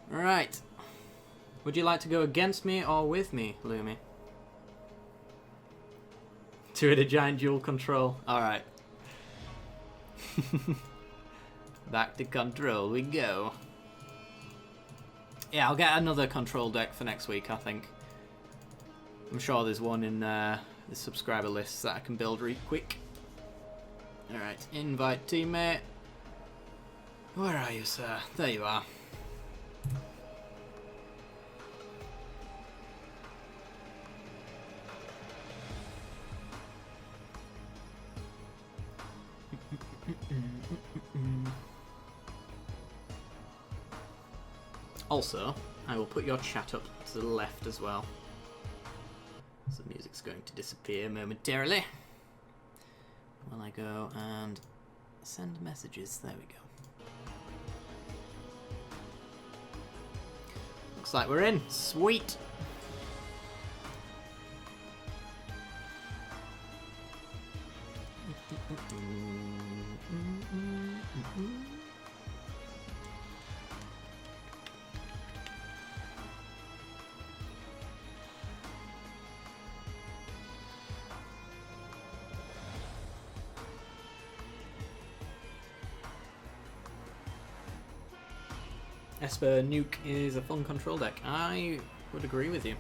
Right. Would you like to go against me or with me, Lumi? Two-headed giant dual control. Alright. Back to control we go. Yeah, I'll get another control deck for next week, I think. I'm sure there's one in the subscriber list that I can build really quick. Alright, invite teammate. Where are you, sir? There you are. Also, I will put your chat up to the left as well. So the music's going to disappear momentarily. When I go and send messages, there we go. Looks like we're in. Sweet. Esper Nuke is a fun control deck. I would agree with you.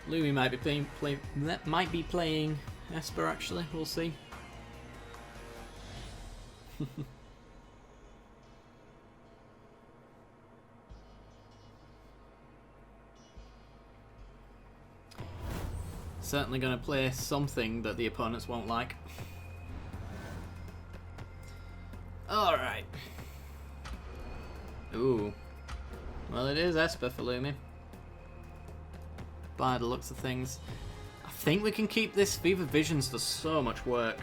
Lumi might be playing Esper actually. We'll see. Certainly going to play something that the opponents won't like. Alright. Ooh. Well, it is Esper for Lumi. By the looks of things. I think we can keep this Fever Visions for so much work.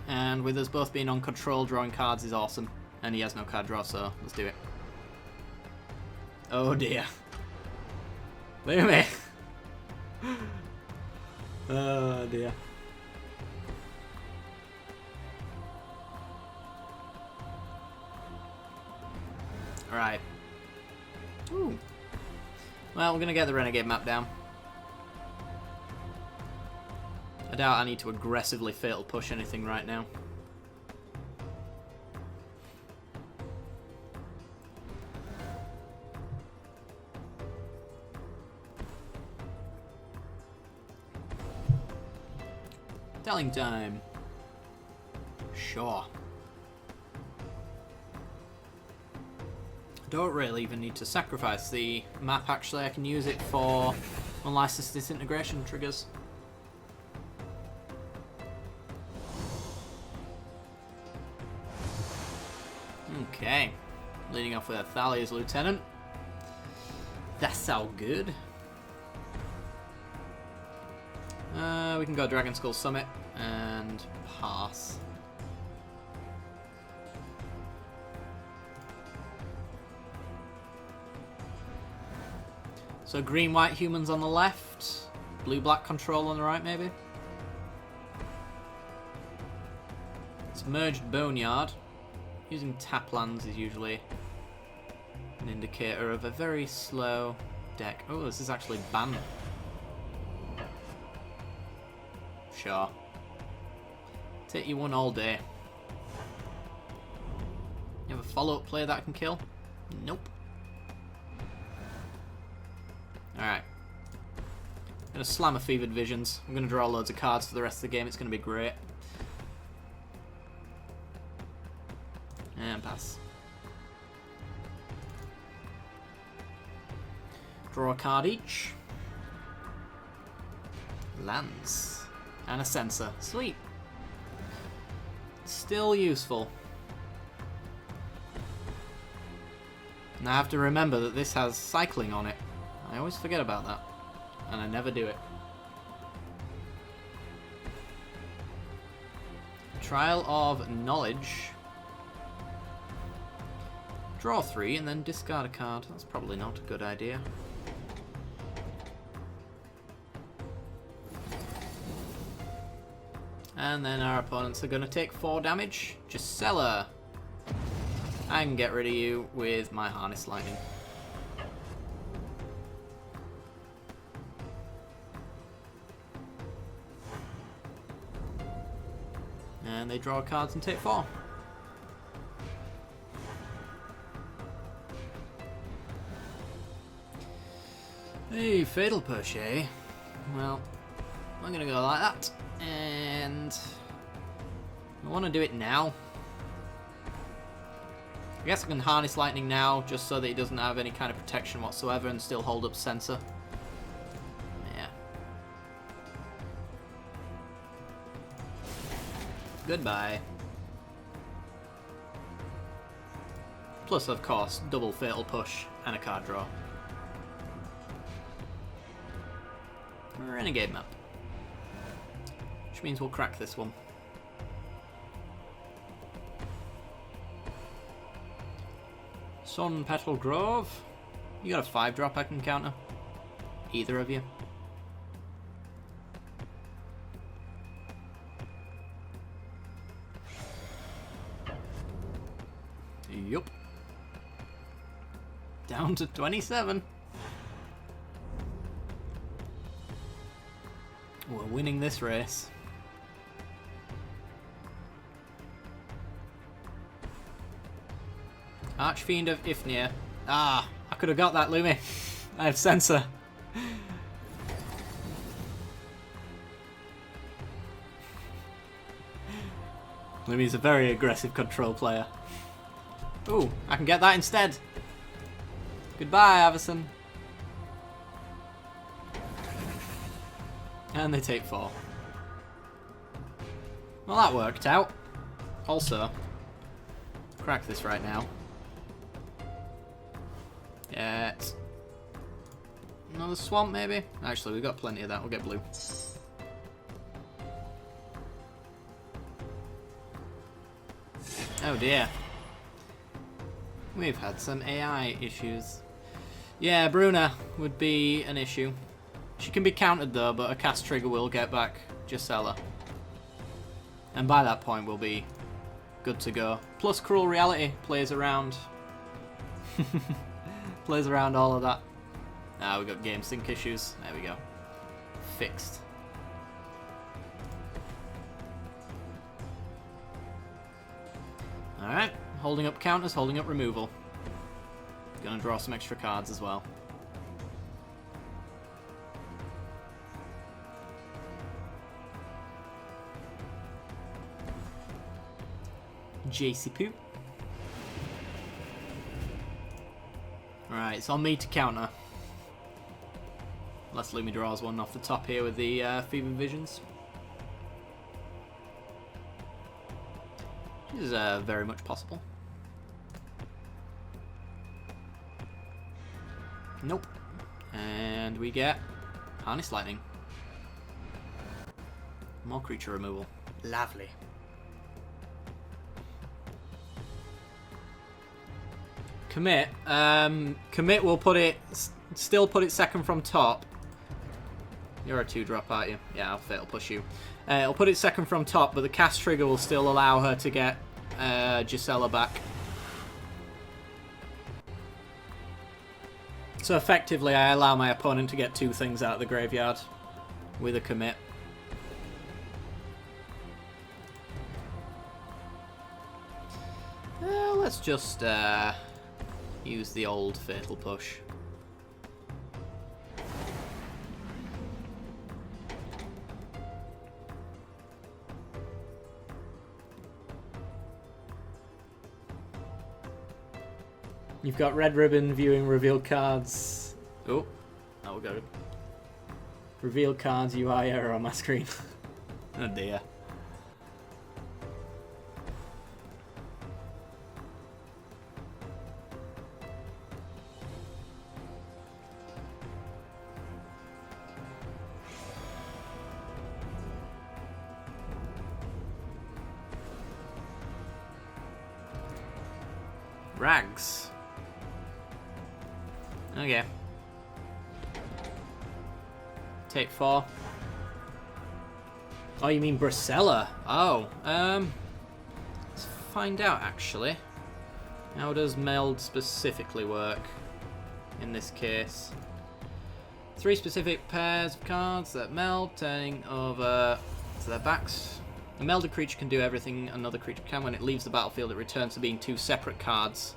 And with us both being on control, drawing cards is awesome. And he has no card draw, so let's do it. Oh dear. Lumi! Oh dear. Right. Ooh. Well, we're gonna get the Renegade map down. I doubt I need to aggressively fatal push anything right now. Telling time. Sure. I don't really even need to sacrifice the map, actually. I can use it for unlicensed disintegration triggers. Okay. Leading off with Thalia's Lieutenant. That's all good. We can go Dragon Skull Summit and pass. So green-white humans on the left, blue-black control on the right, maybe? It's merged Boneyard. Using tap lands is usually an indicator of a very slow deck. Oh, this is actually banned. Sure. Take you one all day. You have a follow-up play that I can kill? Nope. Alright. I'm going to slam a Fevered Visions. I'm going to draw loads of cards for the rest of the game. It's going to be great. And pass. Draw a card each. Lands. And a sensor. Sweet. Still useful. And I have to remember that this has cycling on it. I always forget about that. And I never do it. Trial of Knowledge. Draw 3 and then discard a card. That's probably not a good idea. And then our opponents are going to take 4 damage. Gisela. I can get rid of you with my Harness Lightning. And they draw cards and take 4. Hey, Fatal Push, eh? Well, I'm gonna go like that, and I want to do it now. I guess I can Harness Lightning now, just so that he doesn't have any kind of protection whatsoever and still hold up Sensor. Yeah. Goodbye. Plus, of course, double Fatal Push and a card draw. Renegade map. Which means we'll crack this one. Sun Petal Grove. You got a 5-drop I can counter? Either of you? Yup. Down to 27. We're winning this race. Archfiend of Ifnir. Ah, I could have got that, Lumi. I have Sensor. Lumi's a very aggressive control player. Ooh, I can get that instead. Goodbye, Avison. And they take 4. Well, that worked out. Also, crack this right now. Get another swamp, maybe? Actually, we've got plenty of that. We'll get blue. Oh dear. We've had some AI issues. Yeah, Bruna would be an issue. She can be countered though, but a cast trigger will get back Gisela. And by that point we'll be good to go. Plus Cruel Reality plays around. Plays around all of that. Ah, we got game sync issues. There we go. Fixed. Alright, holding up counters, holding up removal. Gonna draw some extra cards as well. JC Poo. Right, it's on me to counter. Unless Lumi draws one off the top here with the Fever Visions. Which is very much possible. Nope. And we get Harness Lightning. More creature removal. Lovely. Commit. Commit will put it, still put it second from top. You're a 2-drop, aren't you? Yeah, I'll Fatal Push you. It'll put it second from top, but the cast trigger will still allow her to get Gisela back. So effectively, I allow my opponent to get 2 things out of the graveyard with a commit. Let's just use the old Fatal Push. You've got red ribbon viewing revealed cards. Oh, that will go. Revealed cards UI error on my screen. Oh dear. Rags. Okay. Take 4. Oh, you mean Bracella? Oh, let's find out actually. How does meld specifically work in this case? 3 specific pairs of cards that meld, turning over to their backs. A melded creature can do everything another creature can. When it leaves the battlefield, it returns to being 2 separate cards.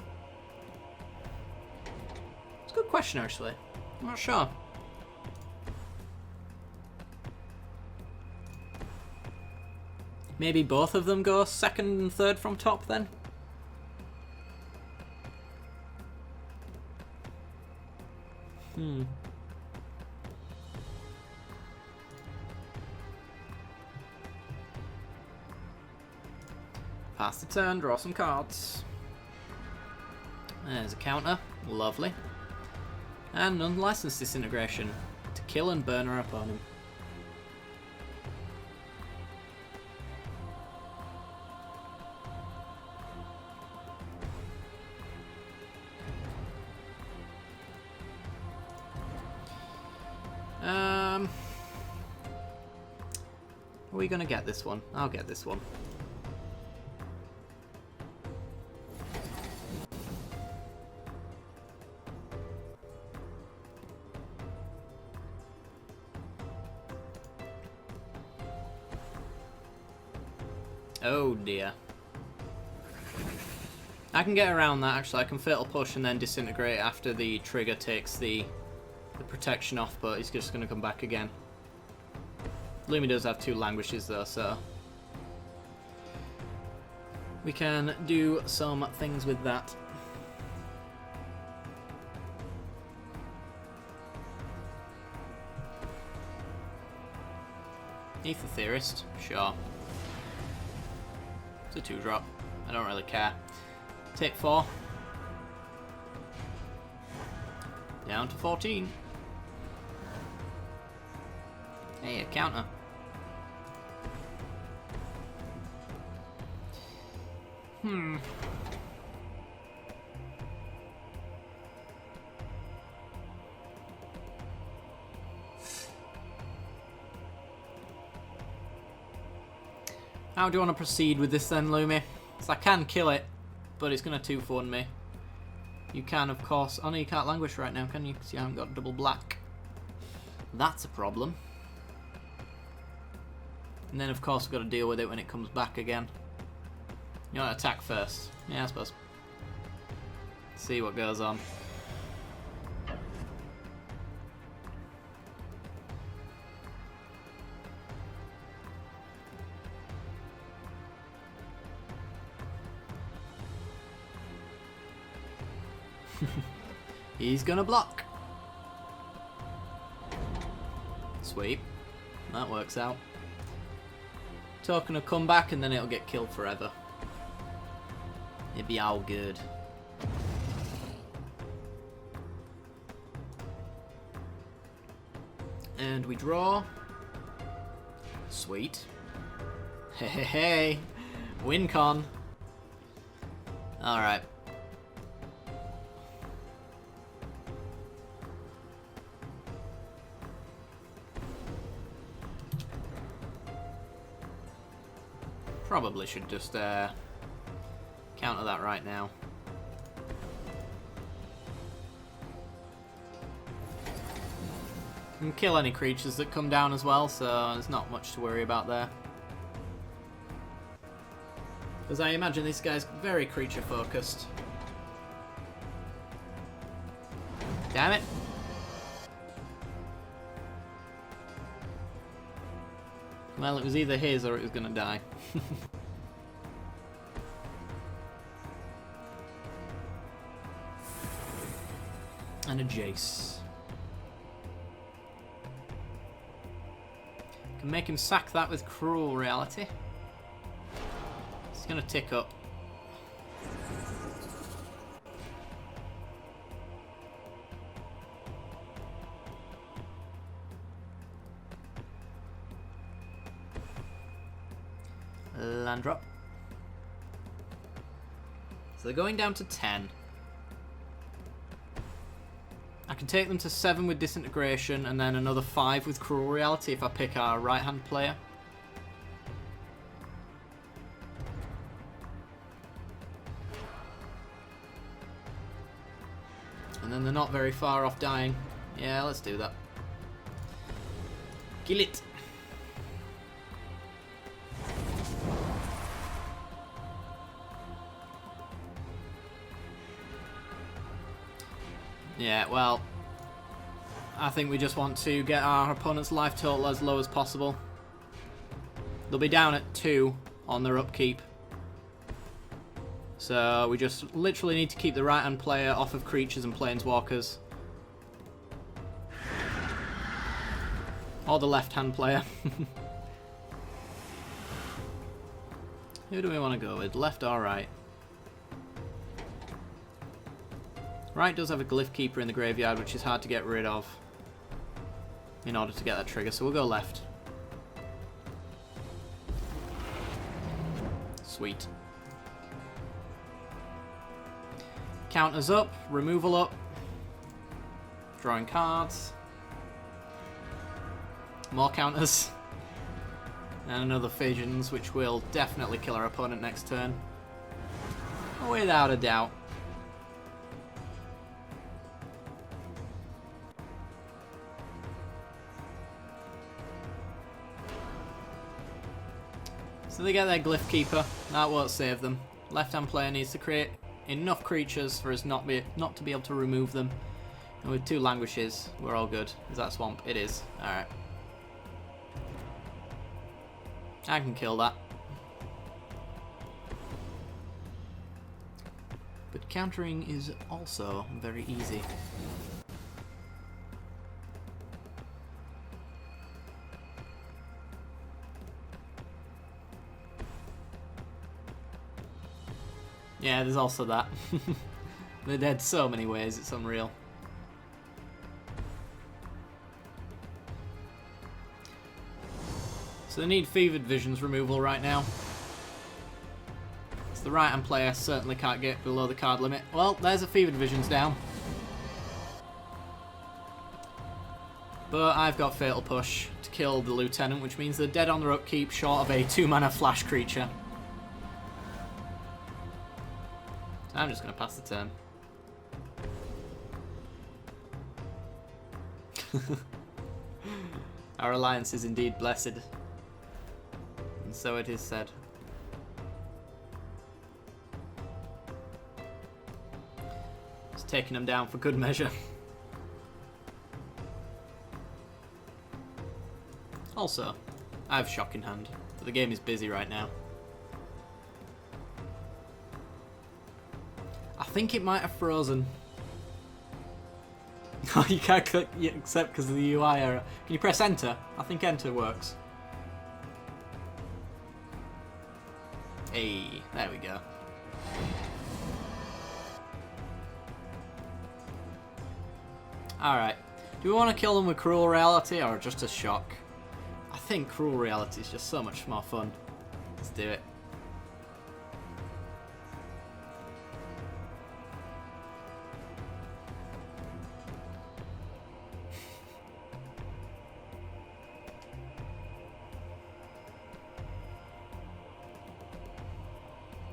It's a good question, actually. I'm not sure. Maybe both of them go 2nd and 3rd from top, then? Pass the turn, draw some cards. There's a counter. Lovely. And unlicensed disintegration to kill and burn our opponent. Are we gonna get this one? I'll get this one. Oh dear. I can get around that actually. I can Fatal Push and then disintegrate after the trigger takes the protection off, but he's just going to come back again. Lumi does have 2 languishes though, so we can do some things with that. Ether Theorist, sure. It's a 2-drop. I don't really care. Take 4. Down to 14. Hey, a counter. How do you want to proceed with this then, Lumi? Because I can kill it, but it's going to 2-1 me. You can, of course... Oh no, you can't languish right now, can you? Because you haven't got double black. That's a problem. And then, of course, we've got to deal with it when it comes back again. You want to attack first? Yeah, I suppose. See what goes on. He's gonna block. Sweet. That works out. Token will come back and then it'll get killed forever. It'd be all good. And we draw. Sweet. Hey, hey, hey. Win con. Alright. Probably should just counter that right now. And kill any creatures that come down as well, so there's not much to worry about there. Because I imagine this guy's very creature focused. Damn it. Well, it was either his or it was going to die. And a Jace. Can make him sack that with Cruel Reality. It's going to tick up. Land drop. So they're going down to 10. I can take them to 7 with Disintegration and then another 5 with Cruel Reality if I pick our right-hand player. And then they're not very far off dying. Yeah, let's do that. Kill it! Yeah, well, I think we just want to get our opponent's life total as low as possible. They'll be down at 2 on their upkeep. So we just literally need to keep the right-hand player off of creatures and planeswalkers. Or the left-hand player. Who do we want to go with? Left or right? Right does have a Glyph Keeper in the graveyard, which is hard to get rid of in order to get that trigger, so we'll go left. Sweet. Counters up, removal up, drawing cards, more counters, and another Fissions, which will definitely kill our opponent next turn. Without a doubt. So they get their Glyph Keeper. That won't save them. Left-hand player needs to create enough creatures for us not to be able to remove them. And with 2 Languishes, we're all good. Is that Swamp? It is. Alright. I can kill that. But countering is also very easy. Yeah, there's also that. They're dead so many ways, it's unreal. So they need Fevered Visions removal right now. So the right-hand player certainly can't get below the card limit. Well, there's a Fevered Visions down. But I've got Fatal Push to kill the Lieutenant, which means they're dead on their upkeep, short of a 2-mana flash creature. I'm just going to pass the turn. Our alliance is indeed blessed. And so it is said. Just taking them down for good measure. Also, I have Shock in hand, but the game is busy right now. I think it might have frozen. Oh, you can't click accept because of the UI error. Can you press enter? I think enter works. Hey, there we go. Alright. Do we want to kill them with Cruel Reality or just a Shock? I think Cruel Reality is just so much more fun. Let's do it.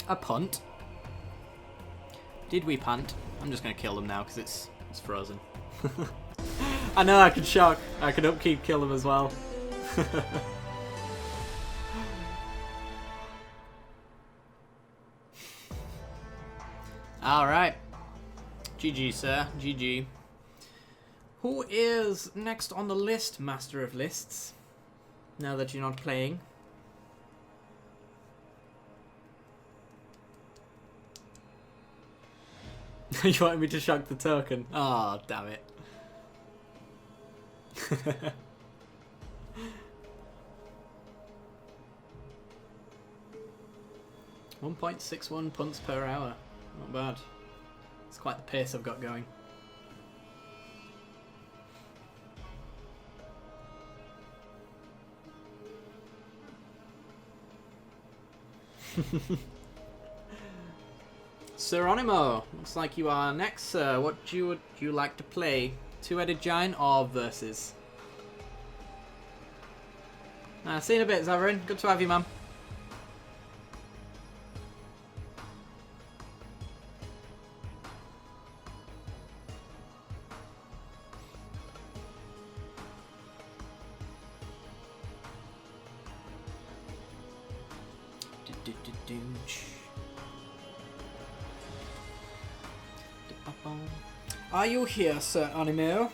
A punt? Did we punt? I'm just going to kill them now because it's frozen. I know I could Shock. I could upkeep kill them as well. Alright. GG, sir. GG. Who is next on the list, Master of Lists? Now that you're not playing. You wanted me to Shock the token? Oh, damn it. 1.61 punts per hour. Not bad. It's quite the pace I've got going. Seronimo, looks like you are next, sir. What would you like to play? Two-headed giant or versus? See you in a bit, Zaverin. Good to have you, man. Are you here, Sir Animo?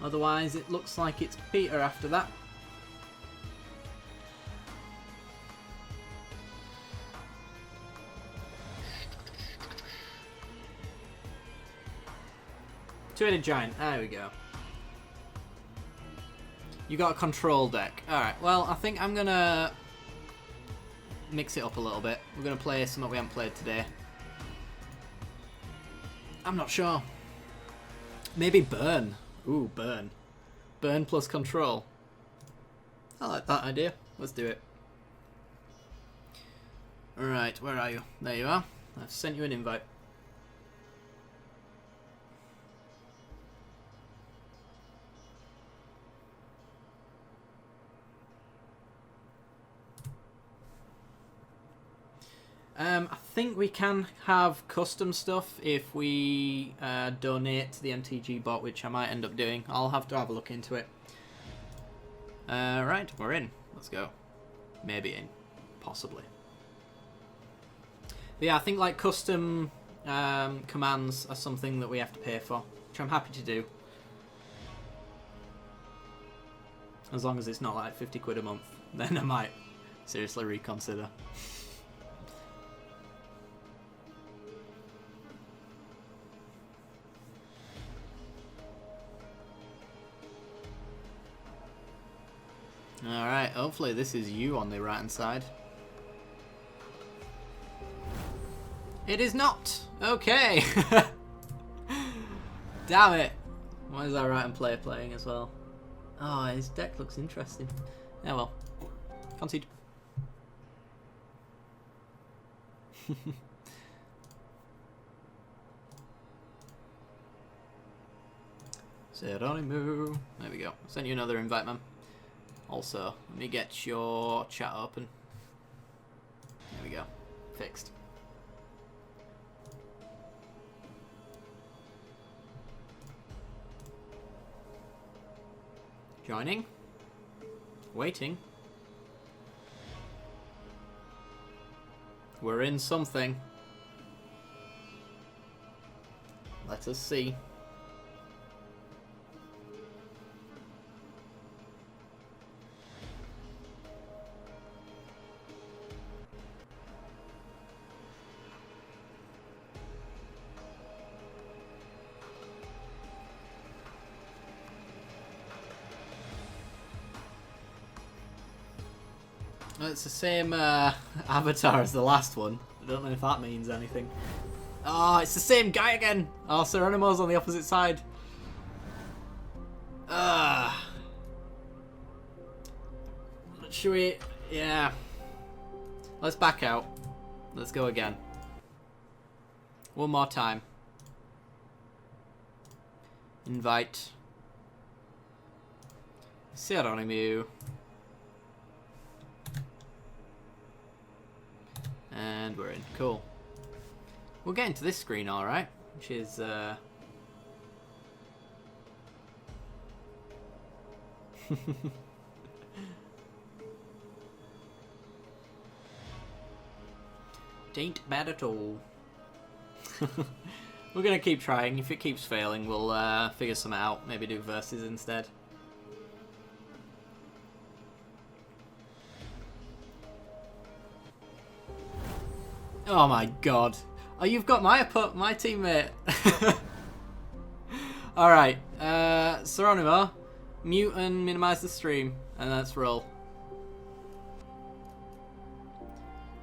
Otherwise, it looks like it's Peter after that. Two-headed giant. There we go. You got a control deck. Alright, well, I think I'm going to mix it up a little bit. We're going to play something we haven't played today. I'm not sure. Maybe Burn. Ooh, Burn. Burn plus control. I like that idea. Let's do it. Alright, where are you? There you are. I've sent you an invite. I think we can have custom stuff if we donate to the MTG bot, which I might end up doing. I'll have to have a look into it. Right, we're in. Let's go. Maybe in. Possibly. But yeah, I think like custom commands are something that we have to pay for, which I'm happy to do. As long as it's not like 50 quid a month, then I might seriously reconsider. Alright, hopefully this is you on the right hand side. It is not! Okay! Damn it! Why is our right hand player playing as well? Oh, his deck looks interesting. Yeah, well. Concede. Seronimu. There we go. Send you another invite, man. Also, let me get your chat open. There we go. Fixed. Joining. Waiting. We're in something. Let us see. It's the same avatar as the last one. I don't know if that means anything. Oh, it's the same guy again. Oh, Serenimo's on the opposite side. Should we? Yeah. Let's back out. Let's go again. One more time. Invite. Seronimu. And we're in. Cool. We'll get into this screen alright, which is Tain't bad at all. We're gonna keep trying. If it keeps failing, we'll figure something out. Maybe do verses instead. Oh my god. Oh, you've got my teammate. Alright. Seronimo, mute and minimize the stream. And let's roll.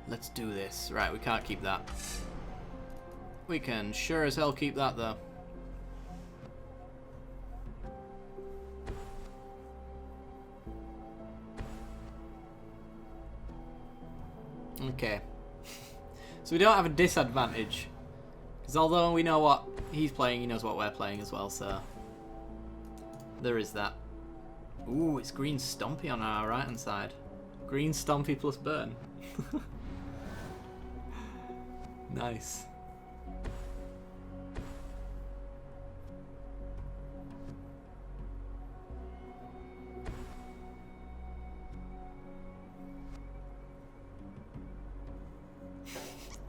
Let's do this. Right, we can't keep that. We can sure as hell keep that though. Okay. So we don't have a disadvantage. Because although we know what he's playing, he knows what we're playing as well, so... There is that. Ooh, it's Green Stompy on our right hand side. Green Stompy plus Burn. Nice.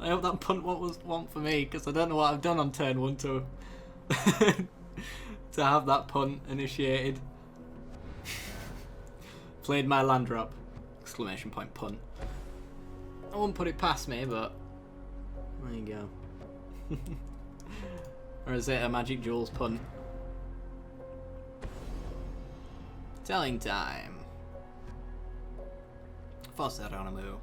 I hope that punt was one for me, because I don't know what I've done on turn 1 to to have that punt initiated. Played my land drop! Exclamation point punt. I wouldn't put it past me, but there you go. Or is it a Magic Duels punt? Telling time. Force that on a move.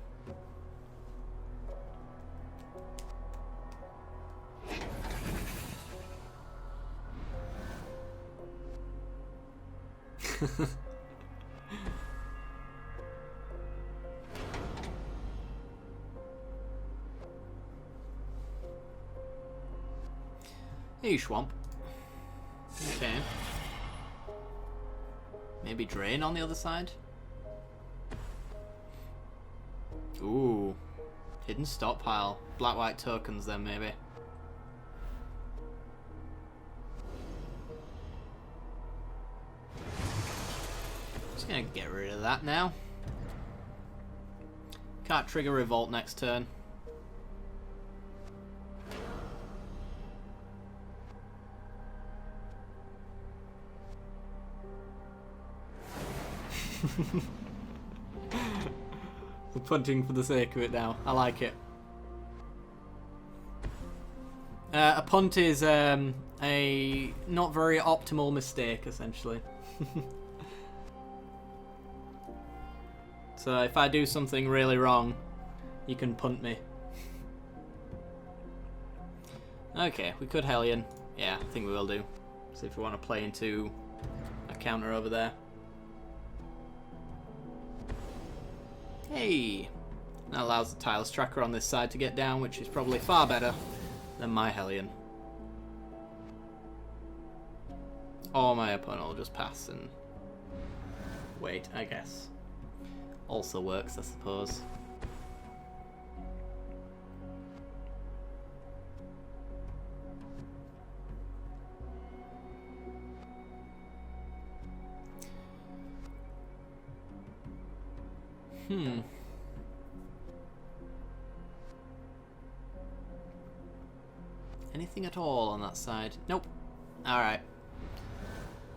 Hey, Schwamp. Okay. Maybe Drain on the other side? Ooh. Hidden stockpile. Black-white tokens then, maybe. Just gonna get rid of that now. Can't trigger Revolt next turn. We're punting for the sake of it now. I like it. A punt is a not very optimal mistake, essentially. So if I do something really wrong, you can punt me. Okay, we could Hellion. Yeah, I think we will do. See if we want to play into a counter over there. Hey! That allows the Tiles Tracker on this side to get down, which is probably far better than my Hellion. Or my opponent will just pass and wait, I guess. Also works, I suppose. Anything at all on that side? Nope. Alright.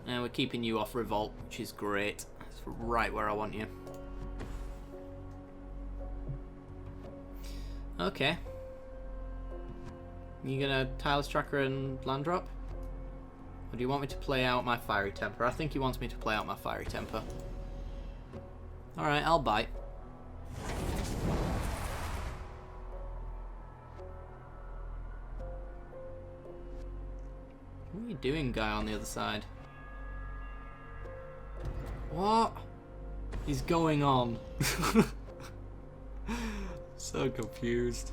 And we're keeping you off Revolt, which is great. It's right where I want you. Okay. You gonna Tiles Tracker and land drop? Or do you want me to play out my Fiery Temper? I think he wants me to play out my Fiery Temper. Alright, I'll bite. What are you doing, guy on the other side? What is going on? So confused.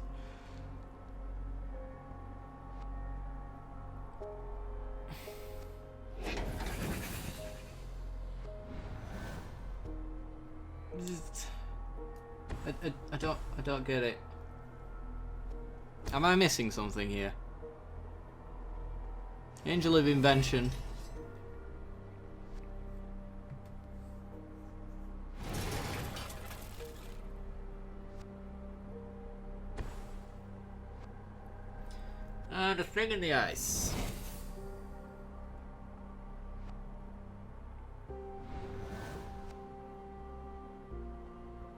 I don't get it. Am I missing something here? Angel of Invention. And a thing in the ice.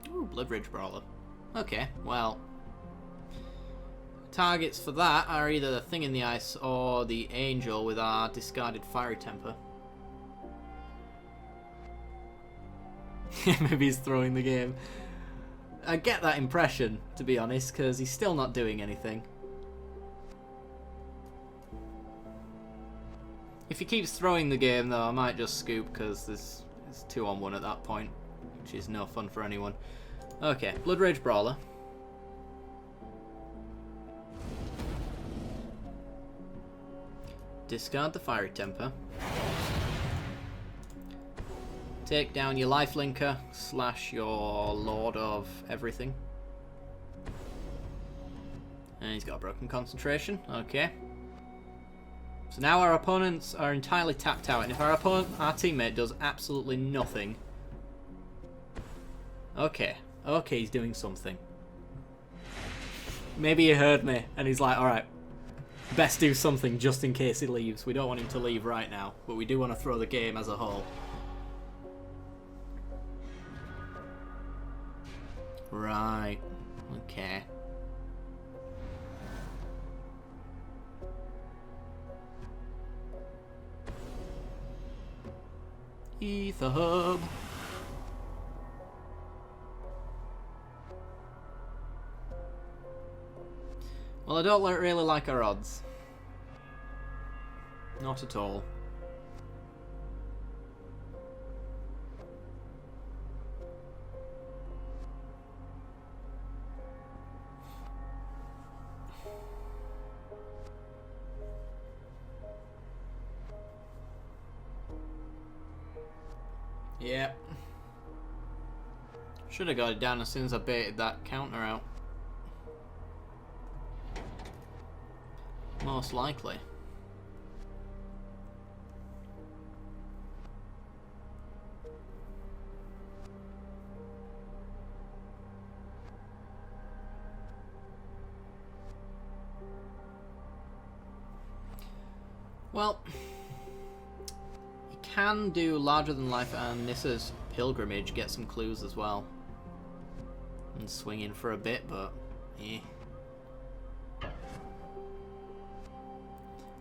Ooh, Blood Ridge Brawler. Okay, well. Targets for that are either the Thing in the Ice or the Angel with our discarded Fiery Temper. Maybe he's throwing the game. I get that impression, to be honest, because he's still not doing anything. If he keeps throwing the game, though, I might just scoop, because there's 2-on-1 at that point, which is no fun for anyone. Okay, Blood Rage Brawler. Discard the Fiery Temper. Take down your Lifelinker / your Lord of Everything. And he's got a Broken Concentration. Okay. So now our opponents are entirely tapped out, and if our teammate does absolutely nothing. Okay. Okay, he's doing something. Maybe he heard me and he's like, alright, best do something just in case he leaves. We don't want him to leave right now, but we do want to throw the game as a whole. Right. Okay. Ether Hub. Well, I don't really like our odds. Not at all. Yep. Should have got it down as soon as I baited that counter out. Most likely. Well, you can do larger than life and Nissa's pilgrimage, get some clues as well. And swing in for a bit, but eh.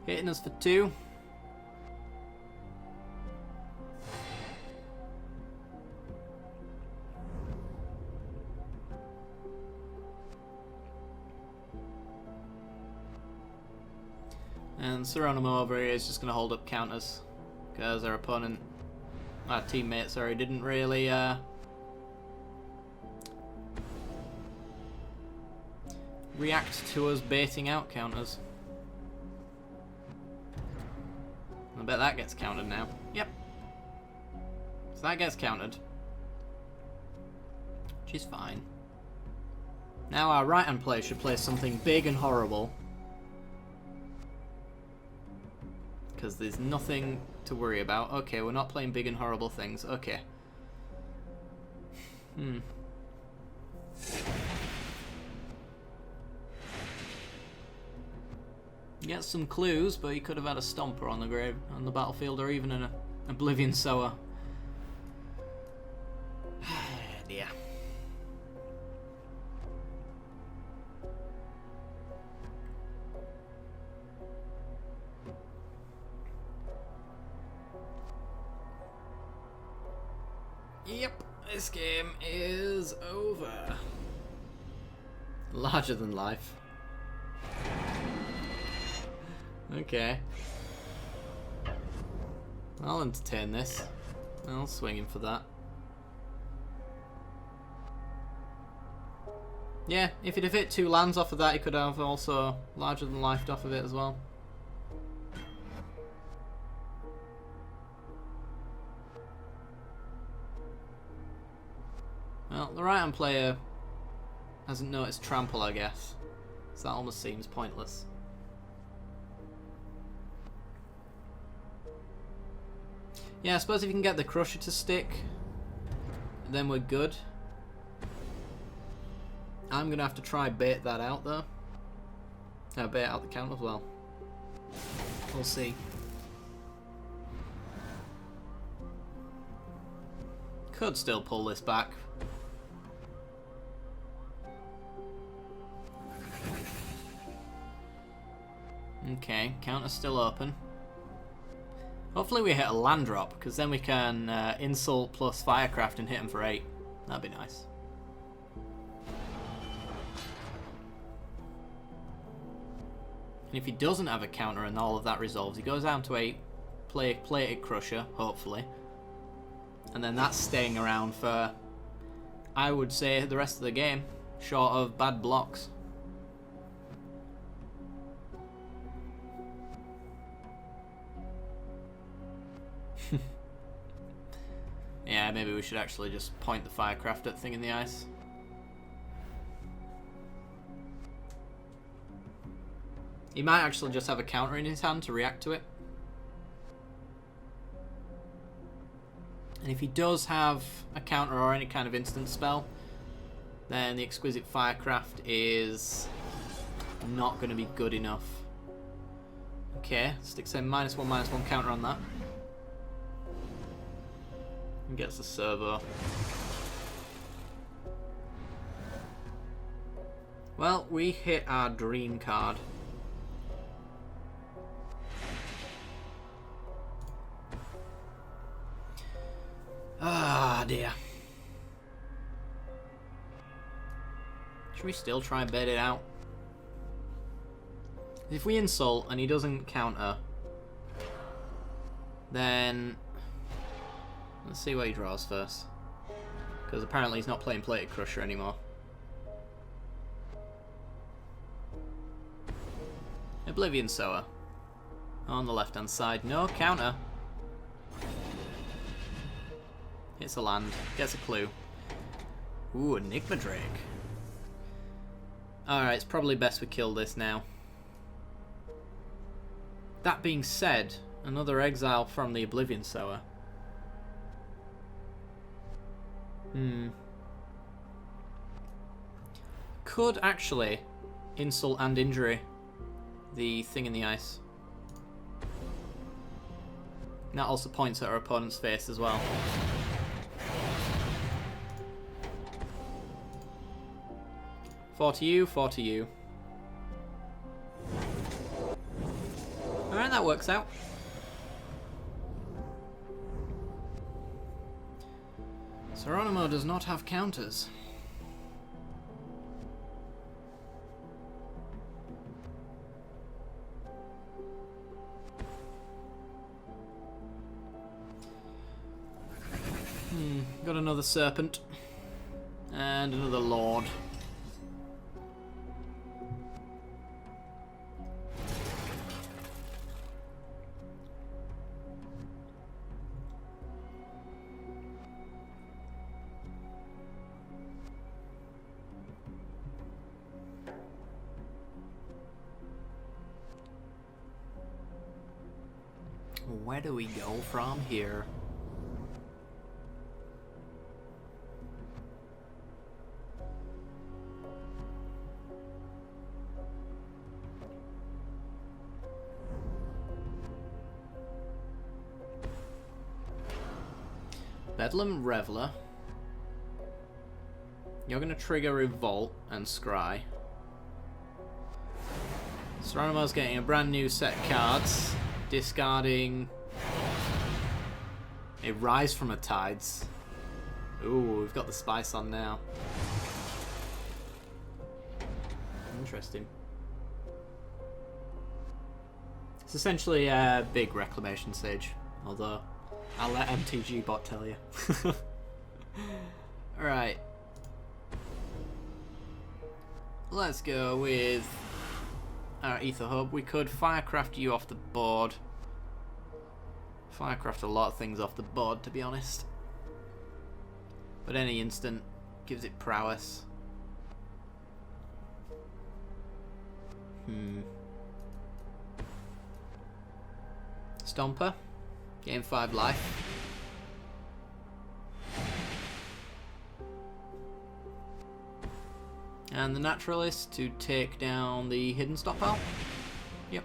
Hitting us for 2. And Seronimo over here is just going to hold up counters because our opponent, our teammate, sorry, didn't really react to us baiting out counters. I bet that gets countered now. Yep. So that gets countered. Which is fine. Now our right-hand player should play something big and horrible. Because there's nothing to worry about. Okay, we're not playing big and horrible things. Okay. Get some clues, but he could have had a stomper on the battlefield, or even an oblivion sower. Dear. Yep, this game is over. Larger than life. Okay. I'll entertain this. I'll swing him for that. Yeah, if he'd have hit 2 lands off of that, he could have also larger than life off of it as well. Well, the right-hand player hasn't noticed trample, I guess. So that almost seems pointless. Yeah, I suppose if you can get the crusher to stick, then we're good. I'm going to have to try bait that out, though. Bait out the count as well. We'll see. Could still pull this back. Okay, counter's still open. Hopefully we hit a land drop, because then we can insult plus firecraft and hit him for 8. That'd be nice. And if he doesn't have a counter and all of that resolves, he goes down to 8, play plated crusher, hopefully. And then that's staying around for, I would say, the rest of the game, short of bad blocks. Yeah, maybe we should actually just point the firecraft at thing in the ice. He might actually just have a counter in his hand to react to it. And if he does have a counter or any kind of instant spell, then the Exquisite Firecraft is not going to be good enough. Okay, sticks a -1/-1 counter on that. And gets the servo. Well, we hit our dream card. Ah, dear. Should we still try and bait it out? If we insult and he doesn't counter, then let's see what he draws first. Because apparently he's not playing Plated Crusher anymore. Oblivion Sower. On the left hand side. No counter. Hits a land. Gets a clue. Ooh, Enigma Drake. Alright, it's probably best we kill this now. That being said, another exile from the Oblivion Sower. Could actually insult and injury the thing in the ice. That also points at our opponent's face as well. Four to you, 4 to you. Alright, that works out. Geronimo does not have counters. Got another serpent. And another lord. Where do we go from here? Bedlam Reveler. You're going to trigger Revolt and Scry. Geronimo's getting a brand new set of cards. Discarding a Rise from a Tides. Ooh, we've got the spice on now. Interesting. It's essentially a big Reclamation Sage, although I'll let MTG bot tell you. Alright. Let's go with our Ether Hub. We could Firecraft you off the board. Firecraft a lot of things off the board, to be honest. But any instant gives it prowess. Stomper. Gain 5 life. And the Naturalist to take down the Hidden Stockpile. Yep.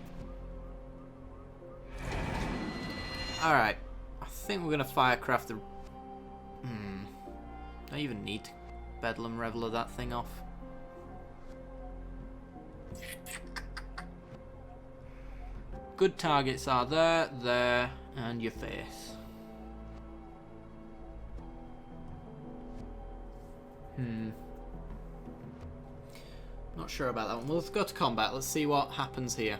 Alright. I think we're going to Firecraft the... I even need to Bedlam Reveler that thing off. Good targets are there, there, and your face. Not sure about that one. Well, let's go to combat. Let's see what happens here.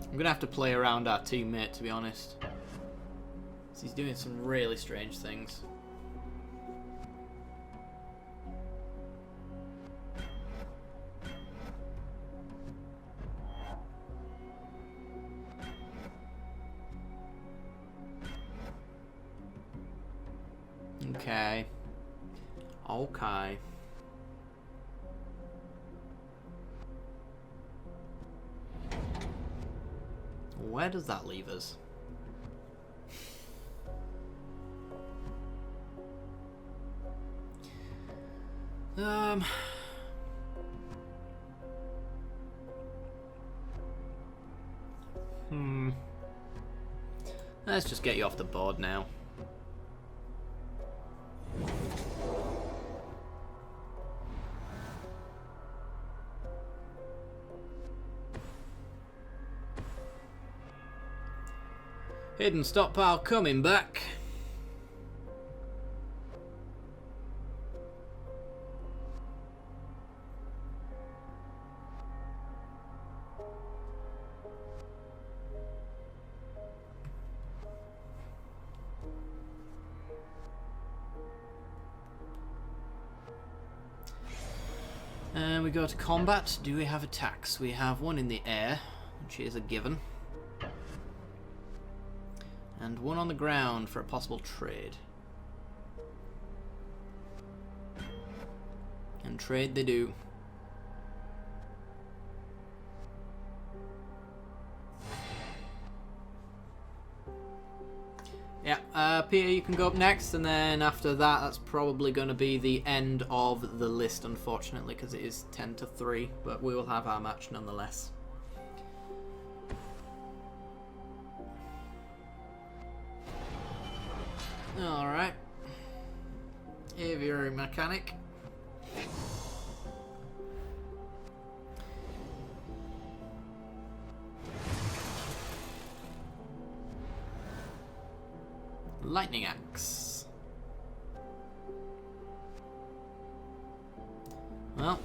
I'm going to have to play around our teammate, to be honest. He's doing some really strange things. Okay. Okay. Where does that leave us? Let's just get you off the board now. Hidden stockpile coming back. And we go to combat. Do we have attacks? We have one in the air, which is a given. And one on the ground for a possible trade. And trade they do. Yeah, Peter, you can go up next, and then after that, that's probably going to be the end of the list, unfortunately, because it is 10-3, but we will have our match nonetheless. Alright. Aviary mechanic. Lightning axe. Well,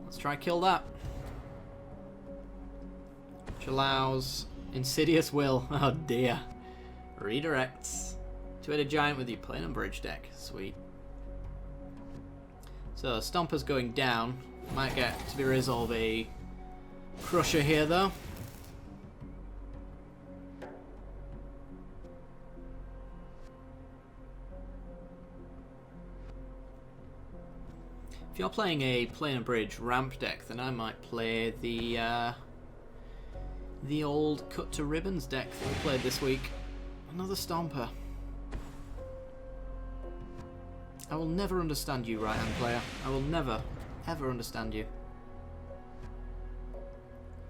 let's try kill that. Which allows Insidious Will. Oh dear. Redirects. Two-headed giant with your plane and bridge deck. Sweet. So Stomper's going down. Might get to be resolve a Crusher here though. If you're playing a plane and bridge ramp deck, then I might play the old cut to ribbons deck that we played this week. Another Stomper. I will never understand you, right-hand player. I will never, ever understand you.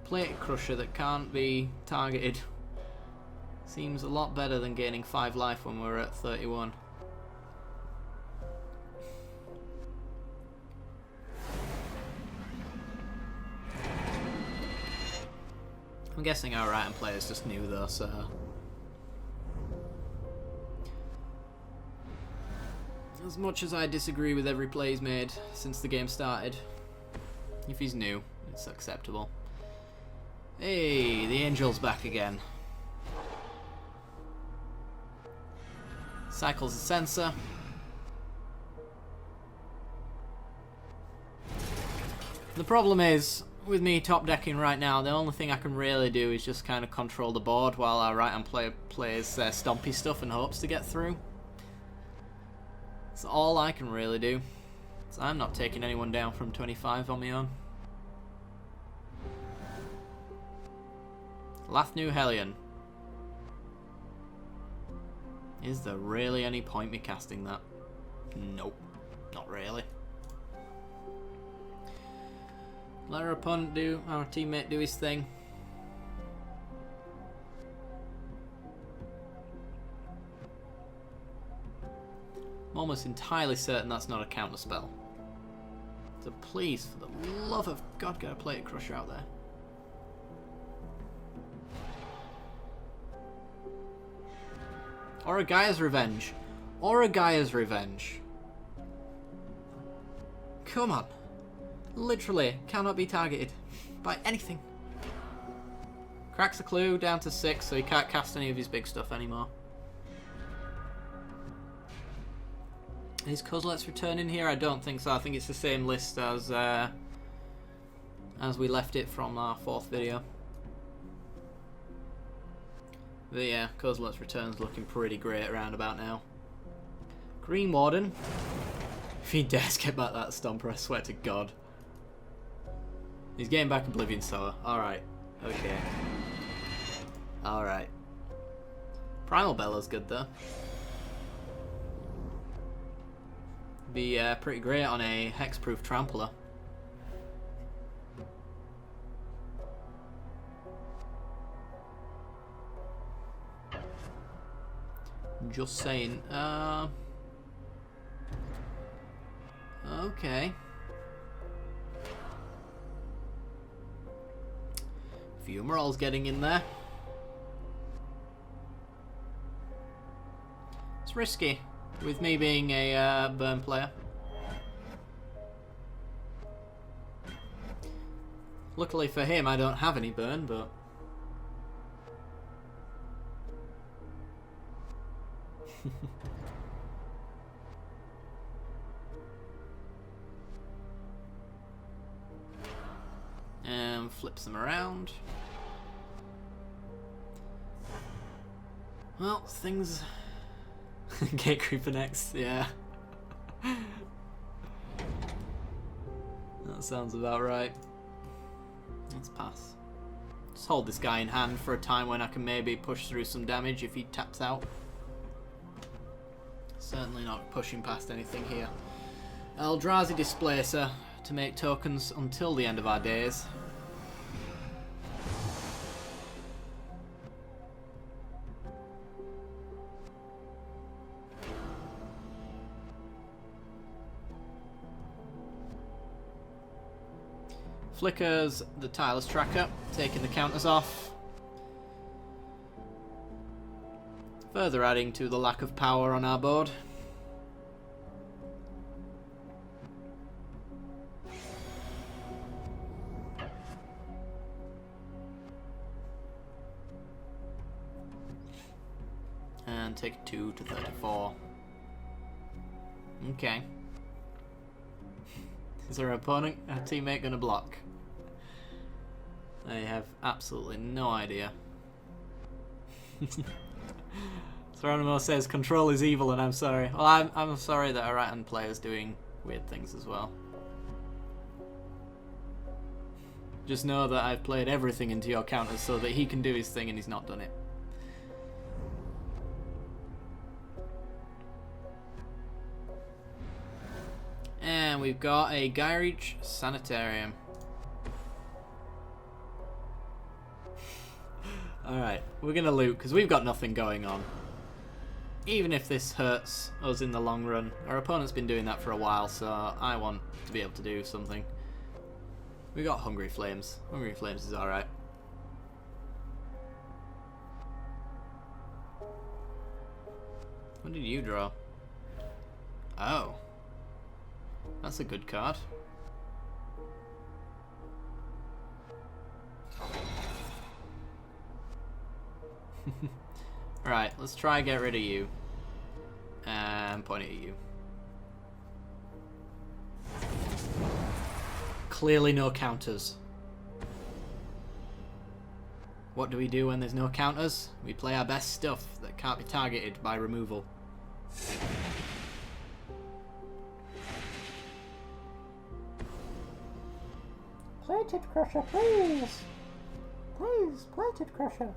Plate Crusher that can't be targeted seems a lot better than gaining 5 life when we're at 31. I'm guessing our right-hand players just knew though, so... As much as I disagree with every play he's made since the game started, if he's new, it's acceptable. Hey, the Angel's back again. Cycles the sensor. The problem is, with me top decking right now, the only thing I can really do is just kind of control the board while our right-hand player plays stompy stuff and hopes to get through. That's all I can really do. So I'm not taking anyone down from 25 on my own. Lathnu Hellion. Is there really any point me casting that? Nope. Not really. Let our opponent do, our teammate do his thing. I'm almost entirely certain that's not a counter spell. So please, for the love of God, get a Plate Crusher out there. Or a Gaia's Revenge. Or a Gaia's Revenge. Come on. Literally cannot be targeted by anything. Cracks the clue down to 6, so he can't cast any of his big stuff anymore. Is Cuzlet's return in here? I don't think so. I think it's the same list as we left it from our 4th video. But yeah, Cuzlet's return's looking pretty great around about now. Green Warden. If he dares get back that Stomper, I swear to God. He's getting back Oblivion Sower. Alright. Okay. Alright. Primal Bella's good though. Be pretty great on a hexproof trampler. Just saying. Okay. Fumarol's getting in there. It's risky, with me being a burn player. Luckily for him, I don't have any burn, but... and flips them around. Well, things... Gate Creeper next, yeah. That sounds about right. Let's pass. Just hold this guy in hand for a time when I can maybe push through some damage if he taps out. Certainly not pushing past anything here. Eldrazi Displacer to make tokens until the end of our days. Flickers the Tireless Tracker, taking the counters off. Further adding to the lack of power on our board. And take 2 to 34. Okay. Is our opponent, our teammate, going to block? I have absolutely no idea. Serenimo says, control is evil and I'm sorry. Well, I'm sorry that our right-hand player is doing weird things as well. Just know that I've played everything into your counters so that he can do his thing and he's not done it. And we've got a Gyreach Sanitarium. Alright, we're going to loot because we've got nothing going on. Even if this hurts us in the long run. Our opponent's been doing that for a while, so I want to be able to do something. We got Hungry Flames. Hungry Flames is alright. What did you draw? Oh. That's a good card. Right, let's try and get rid of you. And point it at you. Clearly no counters. What do we do when there's no counters? We play our best stuff that can't be targeted by removal. Plated Crusher, please! Please, Plated Crusher!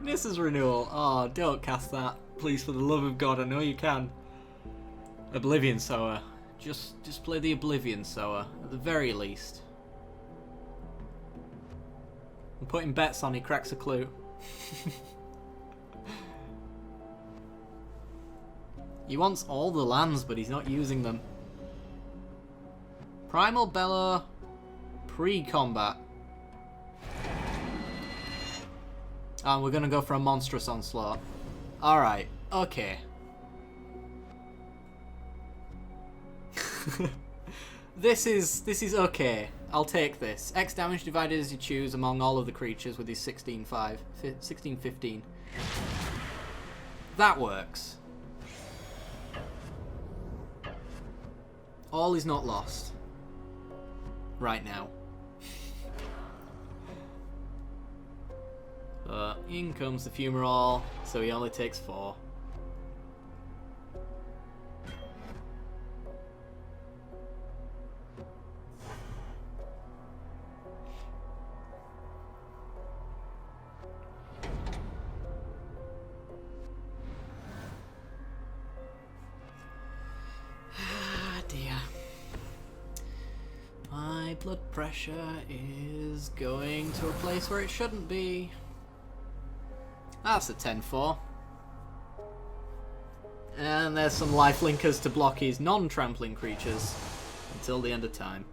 Nissa's Renewal. Oh, don't cast that. Please, for the love of God, I know you can. Oblivion Sower. Just play the Oblivion Sower, at the very least. I'm putting bets on he cracks a clue. He wants all the lands, but he's not using them. Primal Bellow pre-combat. And we're gonna go for a Monstrous Onslaught. Alright, okay. This is okay. I'll take this. X damage divided as you choose among all of the creatures with his 16-15. That works. All is not lost. Right now. In comes the Fumarole, so he only takes 4. Ah, dear. My blood pressure is going to a place where it shouldn't be. That's a 10-4. And there's some life linkers to block his non-trampling creatures until the end of time.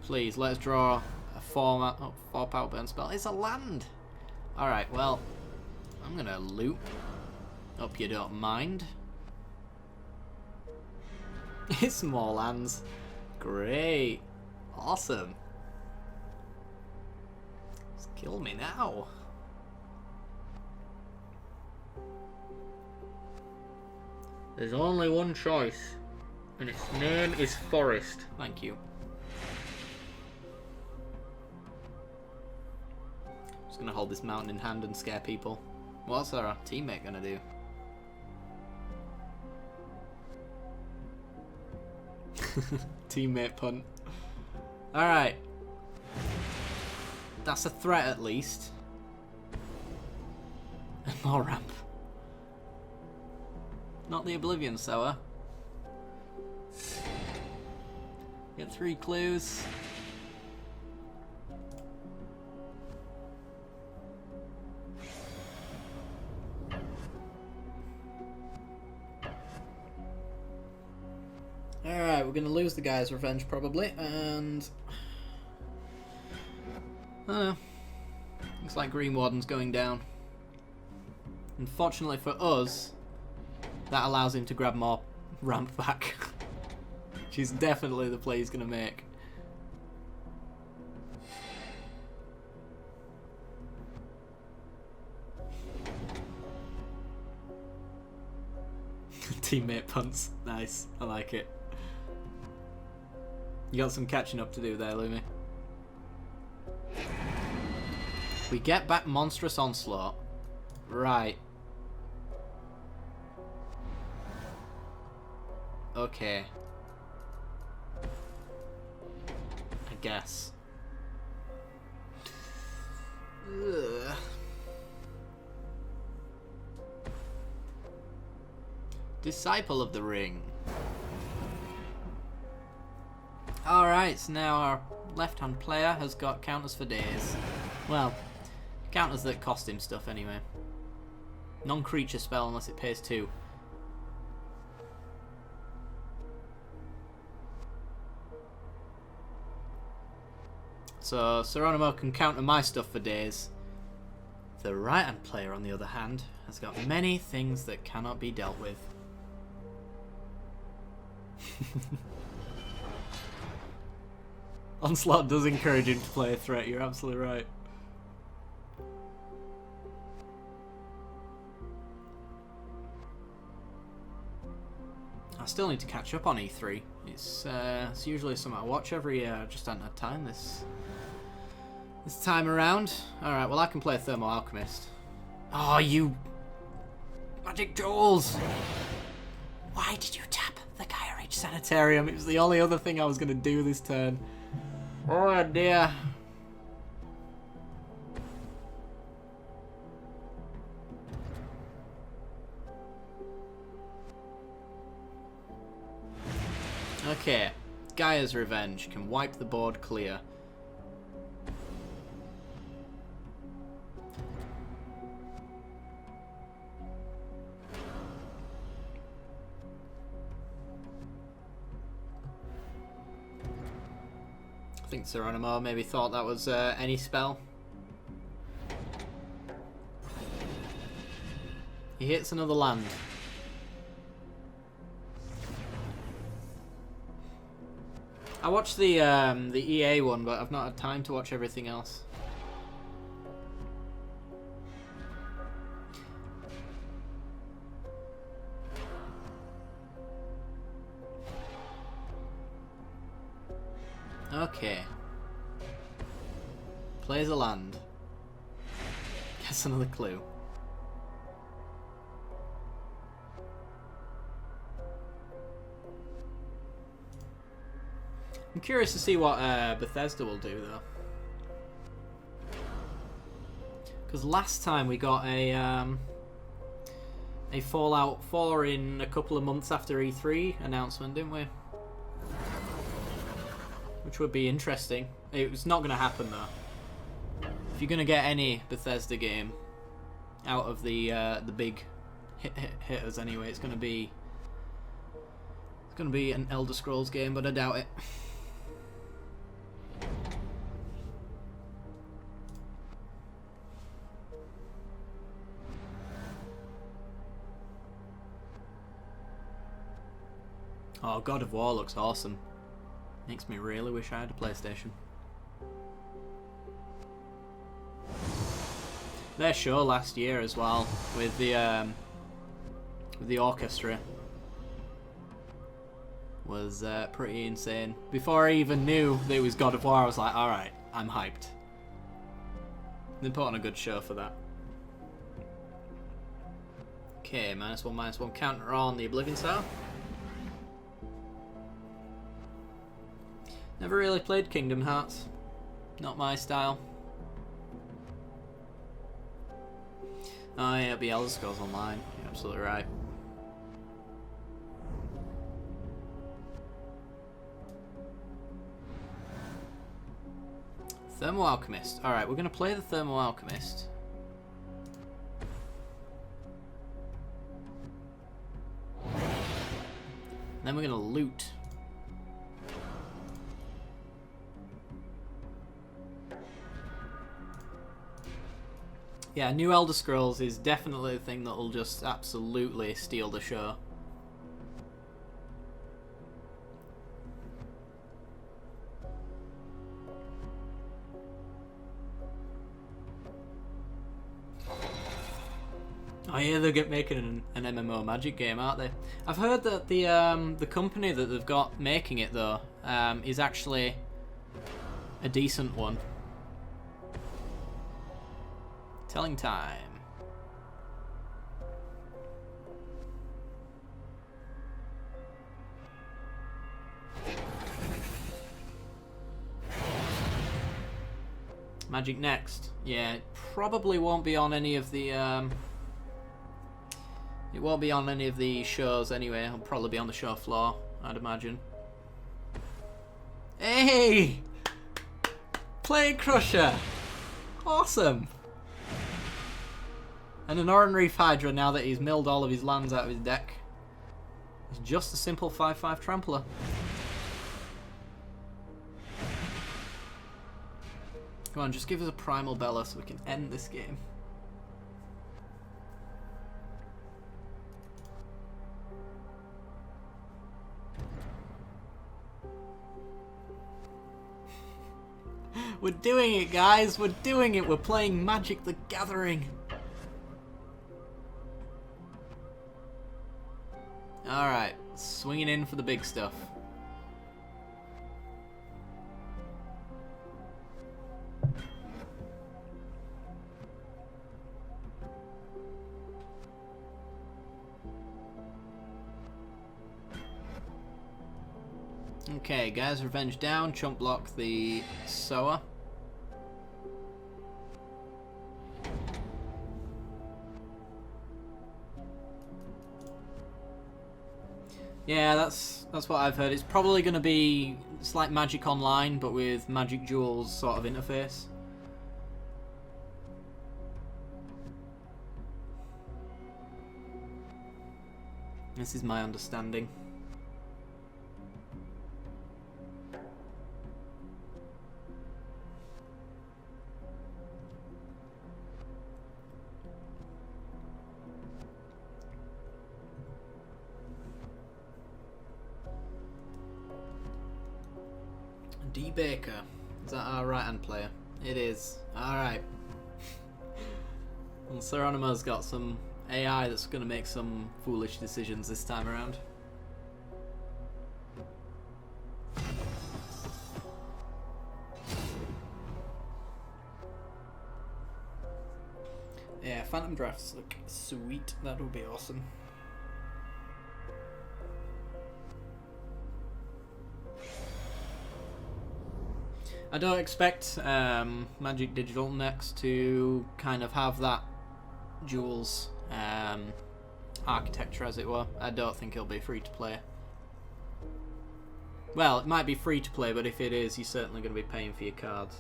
Please, let's draw a 4 power burn spell. It's a land! Alright, well, I'm gonna loot. Hope you don't mind. It's more lands. Great. Awesome. Just kill me now. There's only one choice, and its name is Forest. Thank you. Just gonna hold this mountain in hand and scare people. What's our teammate gonna do? Teammate punt. Alright. That's a threat at least. And more ramp. Not the Oblivion Sower. Get 3 clues. Alright, we're going to lose the guy's revenge probably, and I don't know. Looks like Green Warden's going down. Unfortunately for us, that allows him to grab more ramp back. Which is definitely the play he's going to make. Teammate punts. Nice. I like it. You got some catching up to do there, Lumi. We get back Monstrous Onslaught. Right. Okay. I guess. Ugh. Disciple of the Ring. Alright, so now our left-hand player has got counters for days. Well, counters that cost him stuff anyway. Non-creature spell unless it pays 2. So Seronimo can counter my stuff for days. The right-hand player, on the other hand, has got many things that cannot be dealt with. Onslaught does encourage him to play a threat, you're absolutely right. I still need to catch up on E3. It's usually something I watch every year. I just haven't had time this time around. Alright, well I can play Thermo Alchemist. Oh, you Magic Duels! Why did you tap the Gaia Age Sanitarium? It was the only other thing I was going to do this turn. Oh dear. Okay, Gaia's Revenge can wipe the board clear. I think Seronimo maybe thought that was any spell. He hits another land. I watched the EA one, but I've not had time to watch everything else. Okay. Plays a land. Gets another clue. I'm curious to see what Bethesda will do, though. Because last time we got a a Fallout 4 in a couple of months after E3 announcement, didn't we? Which would be interesting. It's not going to happen though. If you're going to get any Bethesda game out of the big hitters anyway, it's going to be an Elder Scrolls game, but I doubt it. Oh, God of War looks awesome. Makes me really wish I had a PlayStation. Their show last year as well, with the orchestra, was pretty insane. Before I even knew that it was God of War, I was like, alright, I'm hyped. They put on a good show for that. Okay, -1/-1 counter on the Oblivion Star. Never really played Kingdom Hearts. Not my style. Oh yeah, it'll be Elder Scrolls Online. You're absolutely right. Thermo Alchemist. Alright, we're going to play the Thermo Alchemist. Then we're going to loot. Yeah, new Elder Scrolls is definitely the thing that will just absolutely steal the show. Oh yeah, they're making an MMO Magic game, aren't they? I've heard that the company that they've got making it though is actually a decent one. Telling time. Magic Next. Yeah, it probably won't be on any of the it won't be on any of the shows anyway. It'll probably be on the show floor, I'd imagine. Hey! Plague Crusher! Awesome! And an Oran Reef Hydra now that he's milled all of his lands out of his deck. It's just a simple 5/5 trampler. Come on, just give us a Primal Bella so we can end this game. We're doing it, guys! We're doing it! We're playing Magic the Gathering! Alright, swinging in for the big stuff. Okay, guys, Revenge down, chump block the Sower. Yeah, that's what I've heard. It's probably going to be, it's like Magic Online, but with Magic Duels sort of interface. This is my understanding. D. Baker. Is that our right-hand player? It is. Alright. Well, Seronimo's got some AI that's going to make some foolish decisions this time around. Yeah, Phantom Drafts look sweet. That would be awesome. I don't expect Magic Digital next to kind of have that Duels architecture, as it were. I don't think it'll be free to play. Well, it might be free to play, but if it is, you're certainly going to be paying for your cards.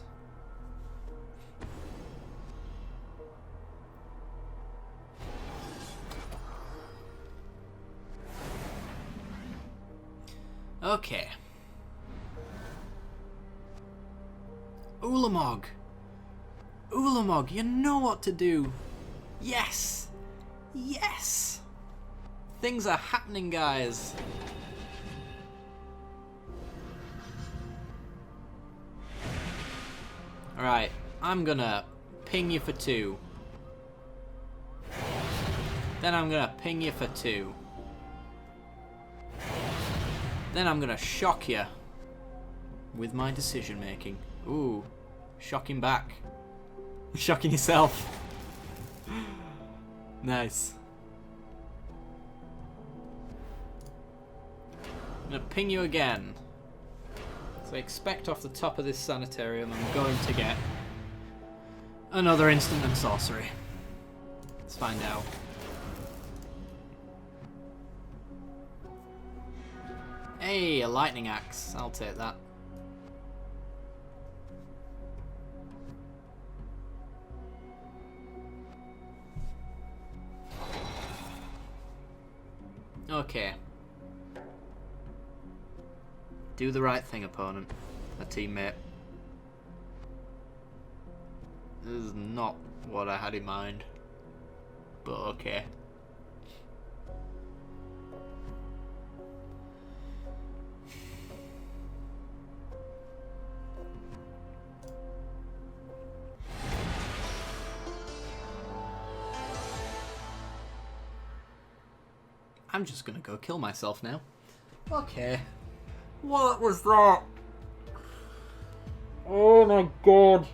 Okay. Ulamog. Ulamog, you know what to do. Yes. Yes. Things are happening, guys. Alright, I'm gonna ping you for 2. Then I'm gonna ping you for 2. Then I'm gonna shock you with my decision making. Ooh, shocking back. Shocking yourself. Nice. I'm gonna ping you again. So expect off the top of this sanitarium I'm going to get another instant and sorcery. Let's find out. Hey, a lightning axe. I'll take that. Okay. Do the right thing, opponent. A teammate. This is not what I had in mind. But okay. I'm just gonna go kill myself now. Okay. What was that? Oh my god.